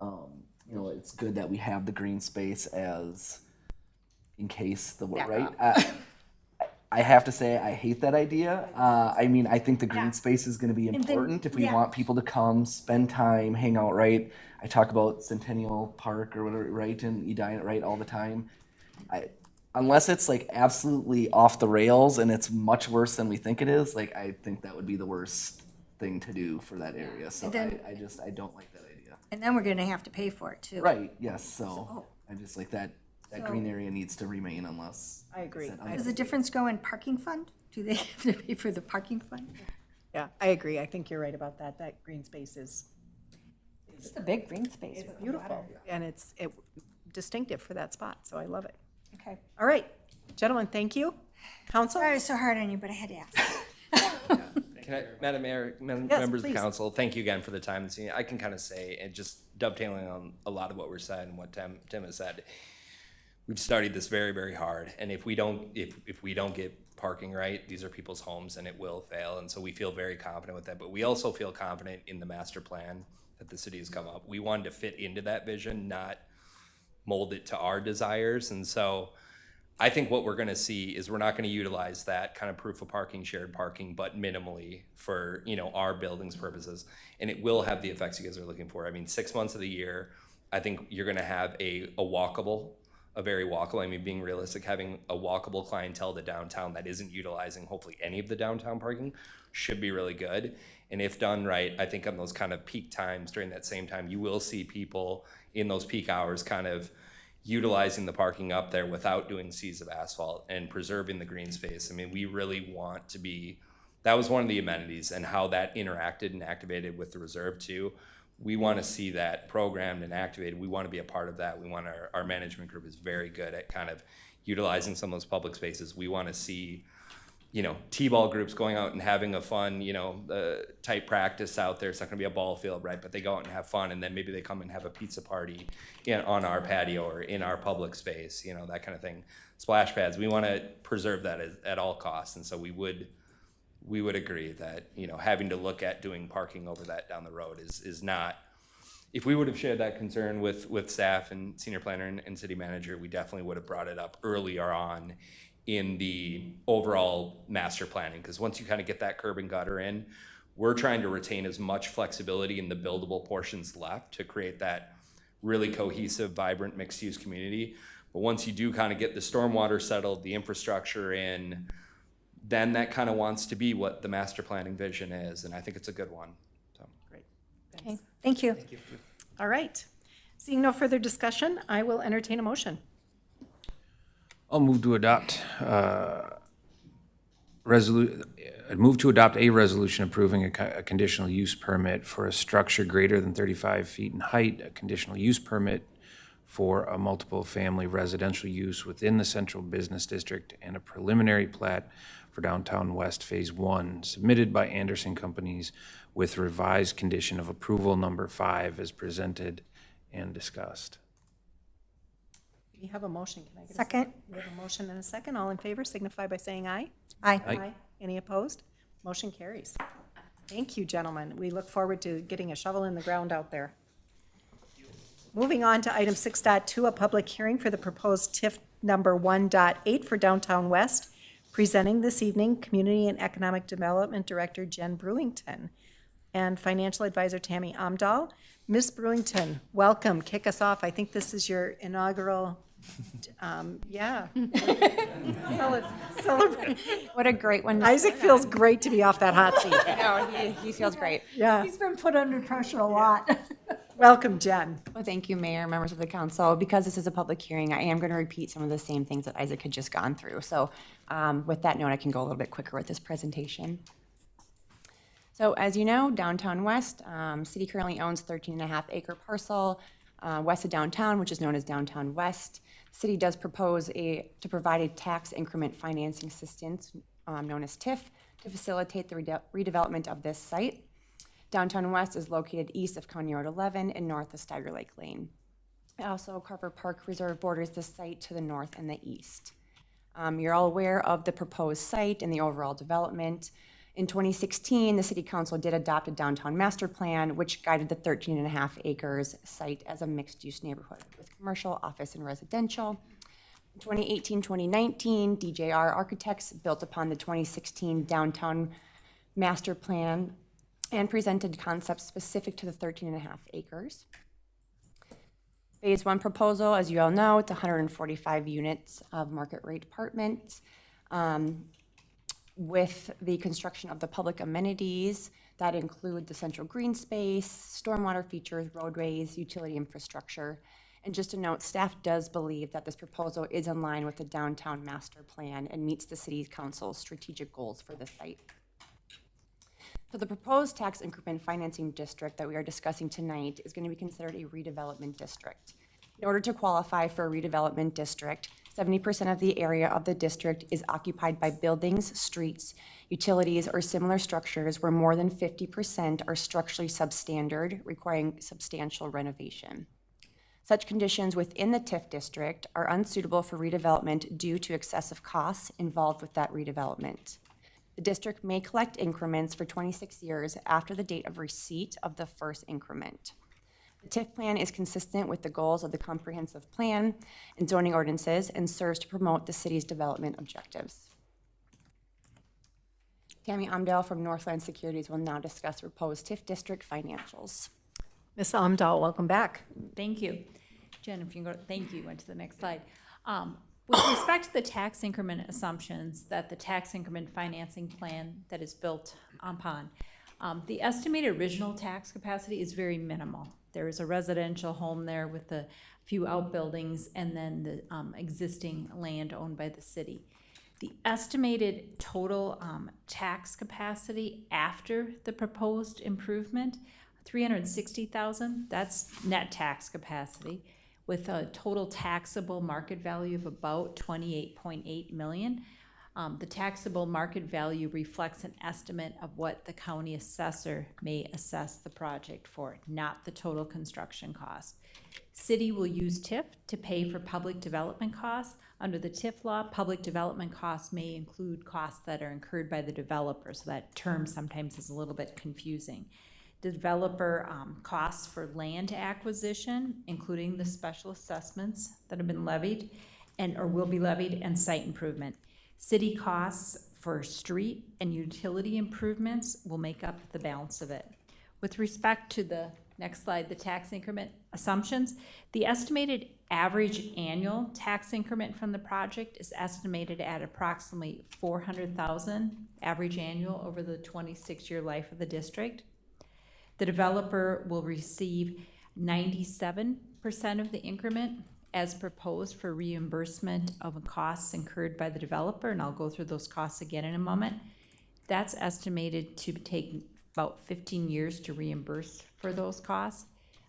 you know, it's good that we have the green space as in case the right. I have to say I hate that idea. I mean, I think the green space is going to be important if we want people to come, spend time, hang out. Right? I talk about Centennial Park or whatever, right, and Edina, right, all the time. Unless it's like absolutely off the rails and it's much worse than we think it is, like I think that would be the worst thing to do for that area. So I don't like that idea. And then we're gonna have to pay for it too. Right, yes, so I just like that green area needs to remain unless. I agree. Does the difference go in parking fund? Do they have to pay for the parking fund? Yeah, I agree. I think you're right about that. That green space is It's a big green space. with the beautiful, water. and it's distinctive for that spot, so I love it. Okay. All right, gentlemen, thank you. Council? Sorry it was so hard on you, but I had to ask. Can I, Madam Mayor, members of please. the council, thank you again for the time this evening. I can kind of say, and just dovetailing on a lot of what we're said and what Tim has said, we've studied this very, very hard. And if we don't get parking right, these are people's homes and it will fail. And so we feel very confident with that. But we also feel confident in the master plan that the city has come up. We wanted to fit into that vision, not mold it to our desires. And so I think what we're going to see is we're not going to utilize that kind of proof of parking, shared parking, but minimally for, you know, our building's purposes. And it will have the effects you guys are looking for. I mean, 6 months of the year, I think you're going to have a very walkable, I mean, being realistic, having a walkable clientele to downtown that isn't utilizing hopefully any of the downtown parking should be really good. And if done right, I think on those kind of peak times during that same time, you will see people in those peak hours kind of utilizing the parking up there without doing seas of asphalt and preserving the green space. I mean, we really want to be, that was one of the amenities and how that interacted and activated with the reserve too. We want to see that programmed and activated. We want to be a part of that. We want our management group is very good at kind of utilizing some of those public spaces. We want to see, you know, T-ball groups going out and having a fun, you know, type practice out there. It's not going to be a ball field, right? But they go out and have fun, and then maybe they come and have a pizza party on our patio or in our public space, you know, that kind of thing. Splash pads, we want to preserve that at all costs, and so we would agree that, you know, having to look at doing parking over that down the road is not if we would have shared that concern with staff and senior planner and city manager, we definitely would have brought it up earlier on in the overall master planning. Because once you kind of get that curb and gutter in, we're trying to retain as much flexibility in the buildable portions left to create that really cohesive, vibrant, mixed-use community. But once you do kind of get the stormwater settled, the infrastructure in, then that kind of wants to be what the master planning vision is, and I think it's a good one. So. Great. Okay, thank you. All right. Seeing no further discussion, I will entertain a motion. I'll move to adopt move to adopt a resolution approving a conditional use permit for a structure greater than 35 feet in height, a conditional use permit for a multiple family residential use within the central business district, and a preliminary plat for Downtown West Phase 1 submitted by Anderson Companies with revised condition of approval number 5 as presented and discussed. We have a motion. Can I get a Second. We have a motion and a second. All in favor signify by saying aye. Aye. Aye. Any opposed? Motion carries. Thank you, gentlemen. We look forward to getting a shovel in the ground out there. Moving on to item 6.2, a public hearing for the proposed TIF number 1.8 for Downtown West. Presenting this evening, Community and Economic Development Director Jen Brewington and Financial Advisor Tammy Amdahl. Ms. Brewington, welcome. Kick us off. I think this is your inaugural, Celebrate. What a great one. to Isaac start feels great to be off that hot seat. on. No, he feels great. Yeah. He's been put under pressure a lot. Welcome, Jen. Well, thank you, Mayor, members of the council. Because this is a public hearing, I am going to repeat some of the same things that Isaac had just gone through. So with that note, I can go a little bit quicker with this presentation. So as you know, Downtown West, city currently owns 13.5-acre parcel west of downtown, which is known as Downtown West. City does propose to provide a tax increment financing assistance known as TIF to facilitate the redevelopment of this site. Downtown West is located east of County Road 11 and north of Steiger Lake Lane. Also, Carver Park Reserve borders the site to the north and the east. You're all aware of the proposed site and the overall development. In 2016, the City Council did adopt a downtown master plan, which guided the 13.5 acres site as a mixed-use neighborhood with commercial, office, and residential. In 2018-2019, DJR Architects built upon the 2016 downtown master plan and presented concepts specific to the 13.5 acres. Phase 1 proposal, as you all know, it's 145 units of market rate apartments. With the construction of the public amenities that include the central green space, stormwater features, roadways, utility infrastructure. And just a note, staff does believe that this proposal is in line with the downtown master plan and meets the city council's strategic goals for the site. So the proposed tax increment financing district that we are discussing tonight is going to be considered a redevelopment district. In order to qualify for a redevelopment district, 70% of the area of the district is occupied by buildings, streets, utilities, or similar structures where more than 50% are structurally substandard, requiring substantial renovation. Such conditions within the TIF district are unsuitable for redevelopment due to excessive costs involved with that redevelopment. The district may collect increments for 26 years after the date of receipt of the first increment. The TIF plan is consistent with the goals of the comprehensive plan and zoning ordinances and serves to promote the city's development objectives. Tammy Amdahl from Northland Securities will now discuss proposed TIF district financials. Ms. Amdahl, welcome back. Thank you. Jen, if you can go, thank you, went to the next slide. With respect to the tax increment assumptions that the tax increment financing plan that is built upon, the estimated original tax capacity is very minimal. There is a residential home there with a few outbuildings and then the existing land owned by the city. The estimated total tax capacity after the proposed improvement, $360,000, that's net tax capacity, with a total taxable market value of about $28.8 million. The taxable market value reflects an estimate of what the county assessor may assess the project for, not the total construction cost. City will use TIF to pay for public development costs. Under the TIF law, public development costs may include costs that are incurred by the developer, so that term sometimes is a little bit confusing. developer costs for land acquisition, including the special assessments that have been levied or will be levied, and site improvement. City costs for street and utility improvements will make up the balance of it. With respect to the next slide, the tax increment assumptions, the estimated average annual tax increment from the project is estimated at approximately $400,000 average annual over the 26-year life of the district. The developer will receive 97% of the increment as proposed for reimbursement of costs incurred by the developer, and I'll go through those costs again in a moment. That's estimated to take about 15 years to reimburse for those costs.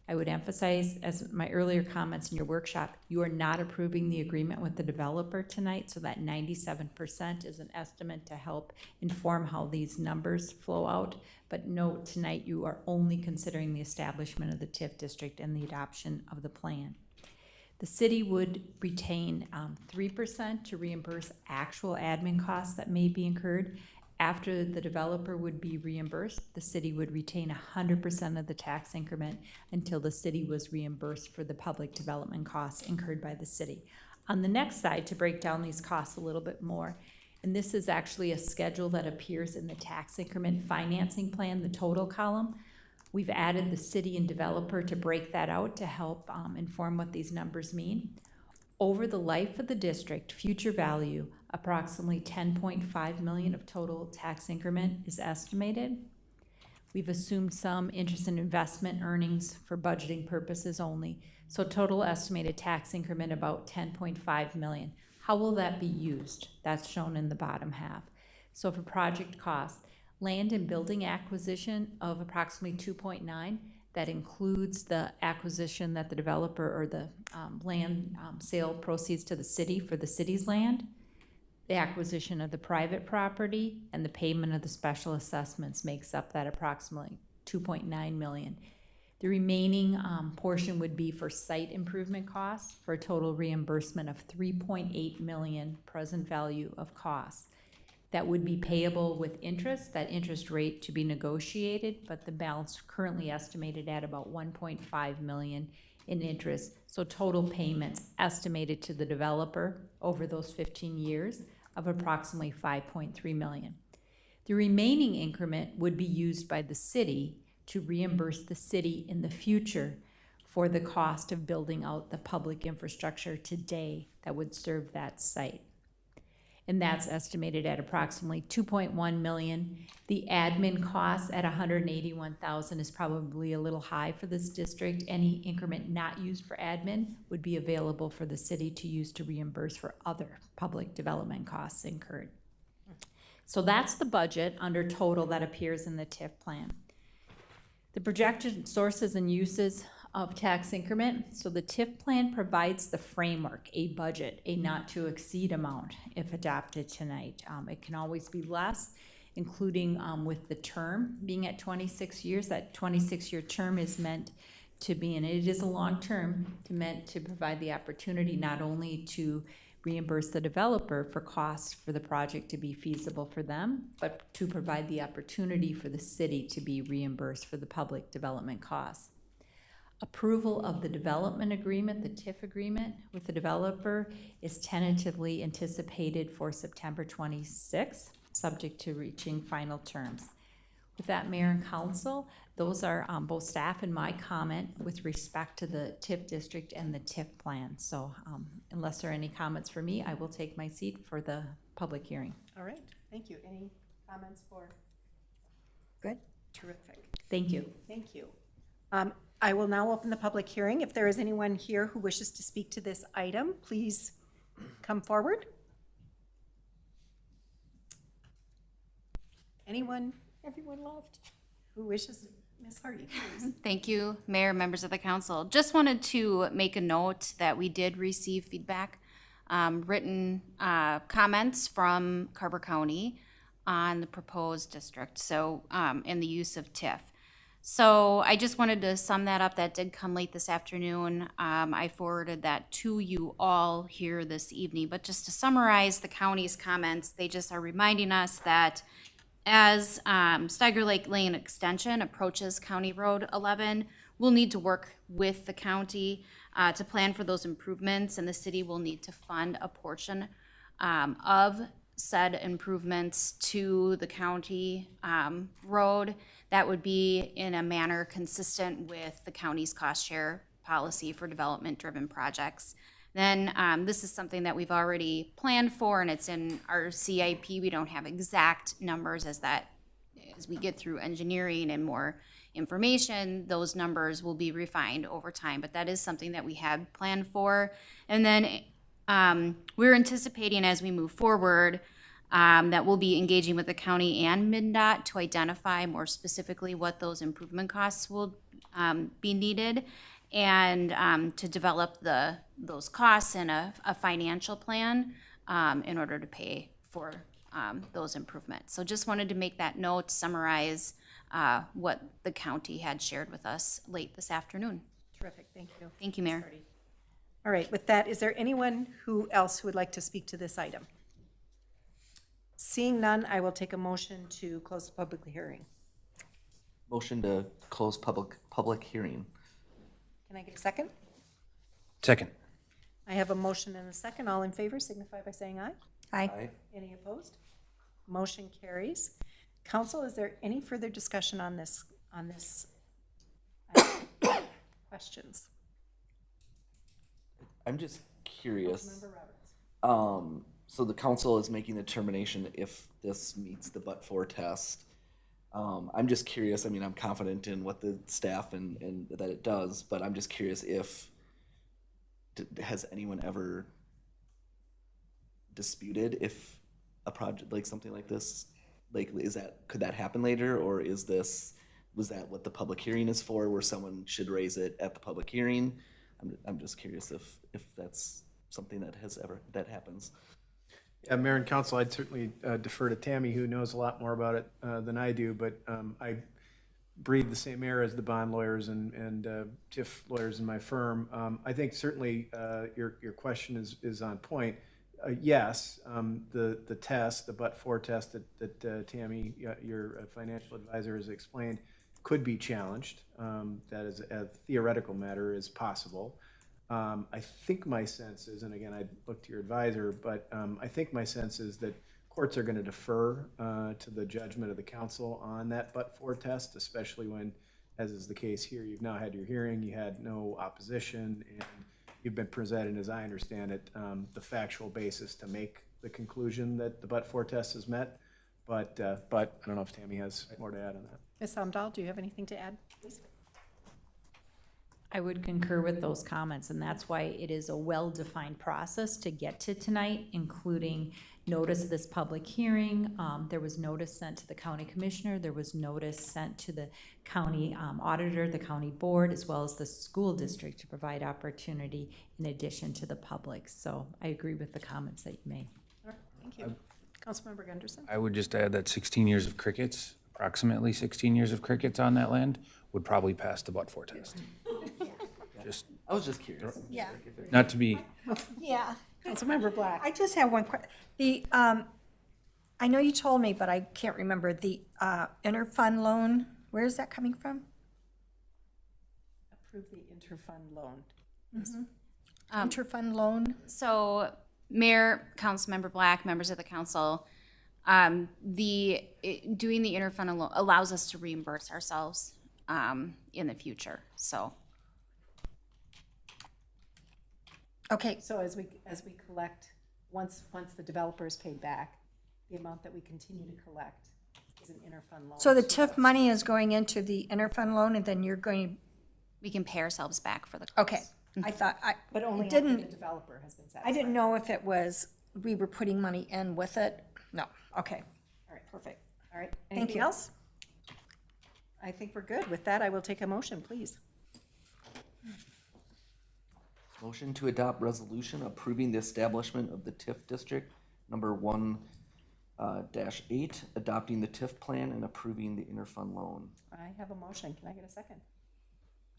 I would emphasize, as my earlier comments in your workshop, you are not approving the agreement with the developer tonight, so that 97% is an estimate to help inform how these numbers flow out. But note, tonight you are only considering the establishment of the TIF district and the adoption of the plan. The city would retain 3% to reimburse actual admin costs that may be incurred. After the developer would be reimbursed, the city would retain 100% of the tax increment until the city was reimbursed for the public development costs incurred by the city. On the next slide, to break down these costs a little bit more, and this is actually a schedule that appears in the tax increment financing plan, the total column. We've added the city and developer to break that out to help inform what these numbers mean. Over the life of the district, future value, approximately $10.5 million of total tax increment is estimated. We've assumed some interest and investment earnings for budgeting purposes only. So total estimated tax increment about $10.5 million. How will that be used? That's shown in the bottom half. So for project costs, land and building acquisition of approximately 2.9. That includes the acquisition that the developer or the land sale proceeds to the city for the city's land, the acquisition of the private property, and the payment of the special assessments makes up that approximately $2.9 million. The remaining portion would be for site improvement costs for a total reimbursement of $3.8 million present value of costs. That would be payable with interest, that interest rate to be negotiated, but the balance currently estimated at about $1.5 million in interest. So total payments estimated to the developer over those 15 years of approximately $5.3 million. The remaining increment would be used by the city to reimburse the city in the future for the cost of building out the public infrastructure today that would serve that site. And that's estimated at approximately $2.1 million. The admin costs at $181,000 is probably a little high for this district. Any increment not used for admin would be available for the city to use to reimburse for other public development costs incurred. So that's the budget under total that appears in the TIF plan. The projected sources and uses of tax increment. So the TIF plan provides the framework, a budget, a not to exceed amount if adopted tonight. It can always be less, including with the term being at 26 years. That 26-year term is meant to be, and it is a long term, meant to provide the opportunity not only to reimburse the developer for costs for the project to be feasible for them, but to provide the opportunity for the city to be reimbursed for the public development costs. Approval of the development agreement, the TIF agreement with the developer, is tentatively anticipated for September 26th, subject to reaching final terms. With that, Mayor and Council, those are both staff and my comment with respect to the TIF district and the TIF plan. So unless there are any comments for me, I will take my seat for the public hearing. All right, thank you. Any comments for? Good. Terrific. Thank you. Thank you. I will now open the public hearing. If there is anyone here who wishes to speak to this item, please come forward. Anyone? Everyone left. Who wishes? Ms. Hardy, please. Thank you, Mayor, members of the council. Just wanted to make a note that we did receive feedback, written comments from Carver County on the proposed district, so, and the use of TIF. So I just wanted to sum that up. That did come late this afternoon. I forwarded that to you all here this evening. But just to summarize the county's comments, they just are reminding us that as Steiger Lake Lane Extension approaches County Road 11, we'll need to work with the county to plan for those improvements, and the city will need to fund a portion of said improvements to the county road. That would be in a manner consistent with the county's cost share policy for development-driven projects. Then this is something that we've already planned for, and it's in our CIP. We don't have exact numbers as we get through engineering and more information, those numbers will be refined over time, but that is something that we had planned for. And then we're anticipating as we move forward that we'll be engaging with the county and MnDOT to identify more specifically what those improvement costs will be needed, and to develop those costs and a financial plan in order to pay for those improvements. So just wanted to make that note, summarize what the county had shared with us late this afternoon. Terrific, thank you. Thank you, Mayor. All right, with that, is there anyone else who would like to speak to this item? Seeing none, I will take a motion to close the public hearing. Motion to close public hearing. Can I get a second? Second. I have a motion and a second. All in favor signify by saying aye. Aye. Any opposed? Motion carries. Council, is there any further discussion on this questions? I'm just curious. Councilmember Roberts. So the council is making the determination if this meets the but-for test. I'm just curious, I mean, I'm confident in what the staff and that it does, but I'm just curious if, has anyone ever disputed if a project, like something like this, like, could that happen later, or was that what the public hearing is for, where someone should raise it at the public hearing? I'm just curious if that's something that happens. Yeah, Mayor and Council, I'd certainly defer to Tammy, who knows a lot more about it than I do, but I breathe the same air as the bond lawyers and TIF lawyers in my firm. I think certainly your question is on point. Yes, the test, the but-for test that Tammy, your financial advisor, has explained, could be challenged. That is a theoretical matter, is possible. I think my sense is, and again, I'd look to your advisor, but I think my sense is that courts are going to defer to the judgment of the council on that but-for test, especially when, as is the case here, you've now had your hearing, you had no opposition, and you've been presented, as I understand it, the factual basis to make the conclusion that the but-for test is met. But I don't know if Tammy has more to add on that. Ms. Amdahl, do you have anything to add, please? I would concur with those comments, and that's why it is a well-defined process to get to tonight, including notice of this public hearing. There was notice sent to the county commissioner. There was notice sent to the county auditor, the county board, as well as the school district to provide opportunity in addition to the public. So I agree with the comments that you made. All right, thank you. Councilmember Gunderson? I would just add that 16 years of crickets, approximately 16 years of crickets on that land, would probably pass the but-for test. Just I was just curious. Yeah, not to be, yeah. Councilmember Black? I just have one question. I know you told me, but I can't remember, the interfund loan, where is that coming from? Approve the interfund loan. Interfund loan? So, Mayor, Councilmember Black, members of the council, doing the interfund allows us to reimburse ourselves in the future. So, Okay, So as we collect, once the developer is paid back, the amount that we continue to collect is an interfund loan. so the TIF money is going into the interfund loan, and then you're going, we can pay ourselves back for the cost. okay. I thought, But only it after the didn't, developer has been satisfied. I didn't know if it was, we were putting money in with it. No, okay. All right, perfect. All right, Thank anything you. else? I think we're good. With that, I will take a motion, please. Motion to adopt resolution approving the establishment of the TIF district number 1-8, adopting the TIF plan and approving the interfund loan. I have a motion. Can I get a second?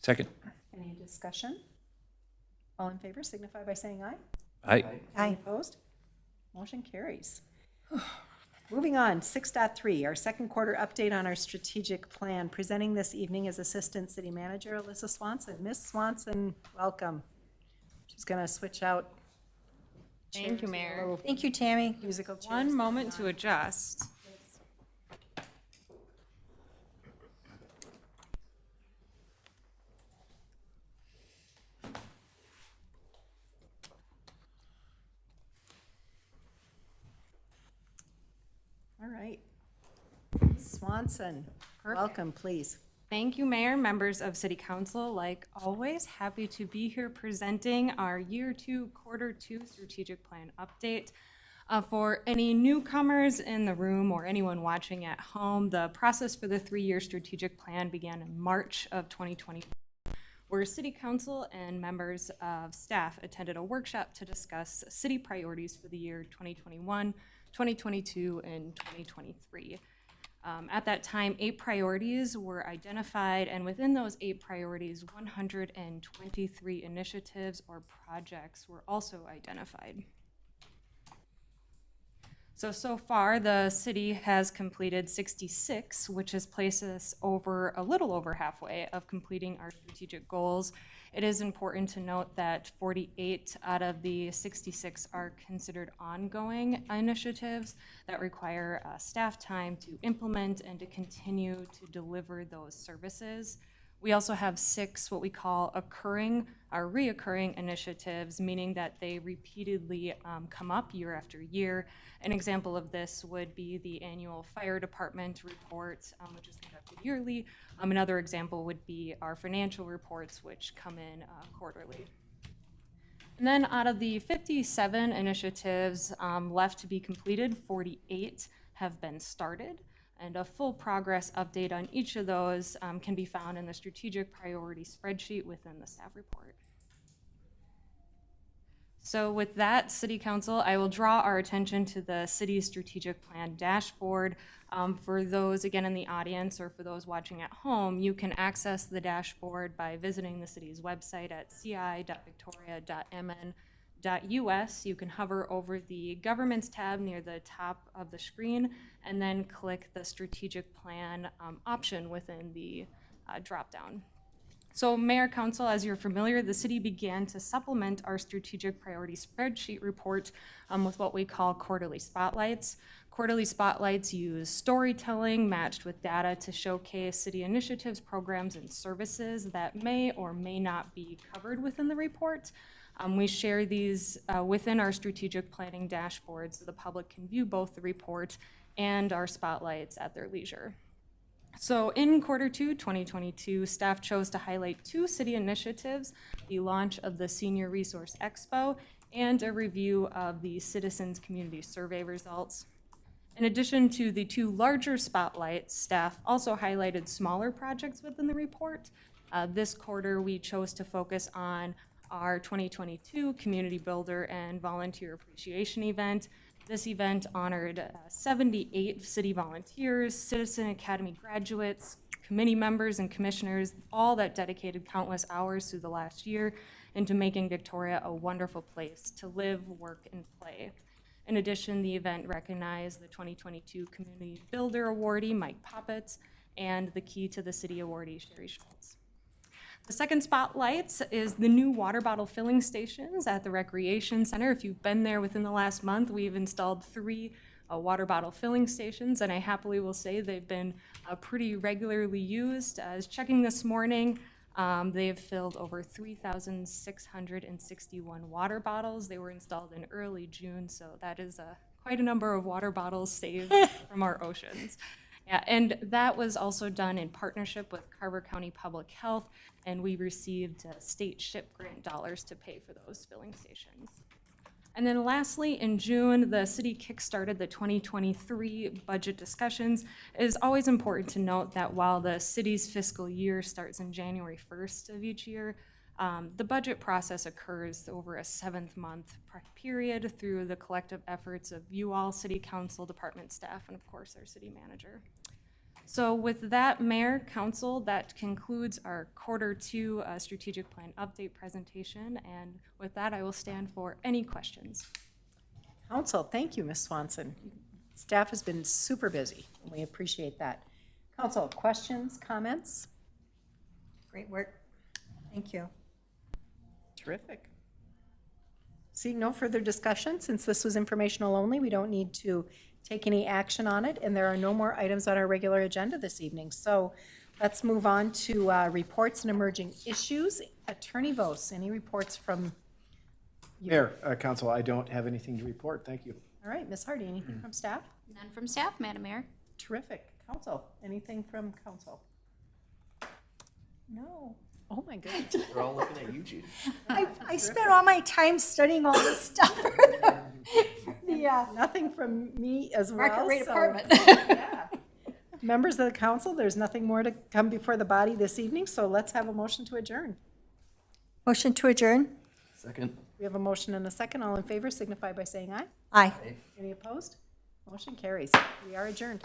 second. Any discussion? All in favor signify by saying aye. Aye. Any opposed? Motion carries. Moving on, 6.3, our second quarter update on our strategic plan. Presenting this evening is Assistant City Manager Alyssa Swanson. Ms. Swanson, welcome. She's going to switch out. Thank you, Mayor. Thank you, Tammy. Musical chairs. One moment to adjust. All right. Swanson, welcome, please. Thank you, Mayor, members of City Council. Like always, happy to be here presenting our Year 2, Quarter 2 Strategic Plan update. For any newcomers in the room or anyone watching at home, the process for the 3-year strategic plan began in March of 2020, where City Council and members of staff attended a workshop to discuss city priorities for the year 2021, 2022, and 2023. At that time, 8 priorities were identified, and within those 8 priorities, 123 initiatives or projects were also identified. So far, the city has completed 66, which has placed us a little over halfway of completing our strategic goals. It is important to note that 48 out of the 66 are considered ongoing initiatives that require staff time to implement and to continue to deliver those services. We also have 6 what we call reoccurring initiatives, meaning that they repeatedly come up year after year. An example of this would be the annual fire department report, which is conducted yearly. Another example would be our financial reports, which come in quarterly. And then out of the 57 initiatives left to be completed, 48 have been started. And a full progress update on each of those can be found in the strategic priority spreadsheet within the staff report. So with that, City Council, I will draw our attention to the city's strategic plan dashboard. For those, again, in the audience or for those watching at home, you can access the dashboard by visiting the city's website at ci.victoria.mn.us. You can hover over the Governments tab near the top of the screen and then click the strategic plan option within the drop-down. So Mayor, Council, as you're familiar, the city began to supplement our strategic priority spreadsheet report with what we call quarterly spotlights. Quarterly spotlights use storytelling matched with data to showcase city initiatives, programs, and services that may or may not be covered within the report. We share these within our strategic planning dashboard so the public can view both the report and our spotlights at their leisure. So in quarter 2, 2022, staff chose to highlight 2 city initiatives, the launch of the Senior Resource Expo and a review of the Citizens Community Survey results. In addition to the 2 larger spotlights, staff also highlighted smaller projects within the report. This quarter, we chose to focus on our 2022 Community Builder and Volunteer Appreciation event. This event honored 78 city volunteers, Citizen Academy graduates, committee members and commissioners, all that dedicated countless hours through the last year into making Victoria a wonderful place to live, work, and play. In addition, the event recognized the 2022 Community Builder awardee, Mike Poppets, and the Key to the City awardee, Sherry Schultz. The second spotlight is the new water bottle filling stations at the Recreation Center. If you've been there within the last month, we've installed 3 water bottle filling stations, and I happily will say they've been pretty regularly used. As checking this morning, they've filled over 3,661 water bottles. They were installed in early June, so that is quite a number of water bottles saved from our oceans. Yeah, and that was also done in partnership with Carver County Public Health, and we received state SHIP grant dollars to pay for those filling stations. And then lastly, in June, the city kickstarted the 2023 budget discussions. It is always important to note that while the city's fiscal year starts in January 1st of each year, the budget process occurs over a 7-month period through the collective efforts of you all, City Council, department staff, and of course our city manager. So with that, Mayor, Council, that concludes our quarter 2 strategic plan update presentation. And with that, I will stand for any questions. Council, thank you, Ms. Swanson. Staff has been super busy, and we appreciate that. Council, questions, comments? Great work. Thank you. Terrific. Seeing no further discussion, since this was informational only, we don't need to take any action on it, and there are no more items on our regular agenda this evening. So let's move on to reports and emerging issues. Attorney Vos, any reports from you? Mayor, Council, I don't have anything to report. Thank you. All right, Ms. Hardy, anything from staff? None from staff, Madam Mayor. Terrific. Council, anything from council? No. Oh, my goodness. We're all looking at you, Judy. I spent all my time studying all this stuff for the Nothing from me as well. market rate so- apartment. Yeah. Members of the council, there's nothing more to come before the body this evening, so let's have a motion to adjourn. Motion to adjourn? Second. We have a motion and a second. All in favor signify by saying aye. Aye. Any opposed? Motion carries. We are adjourned.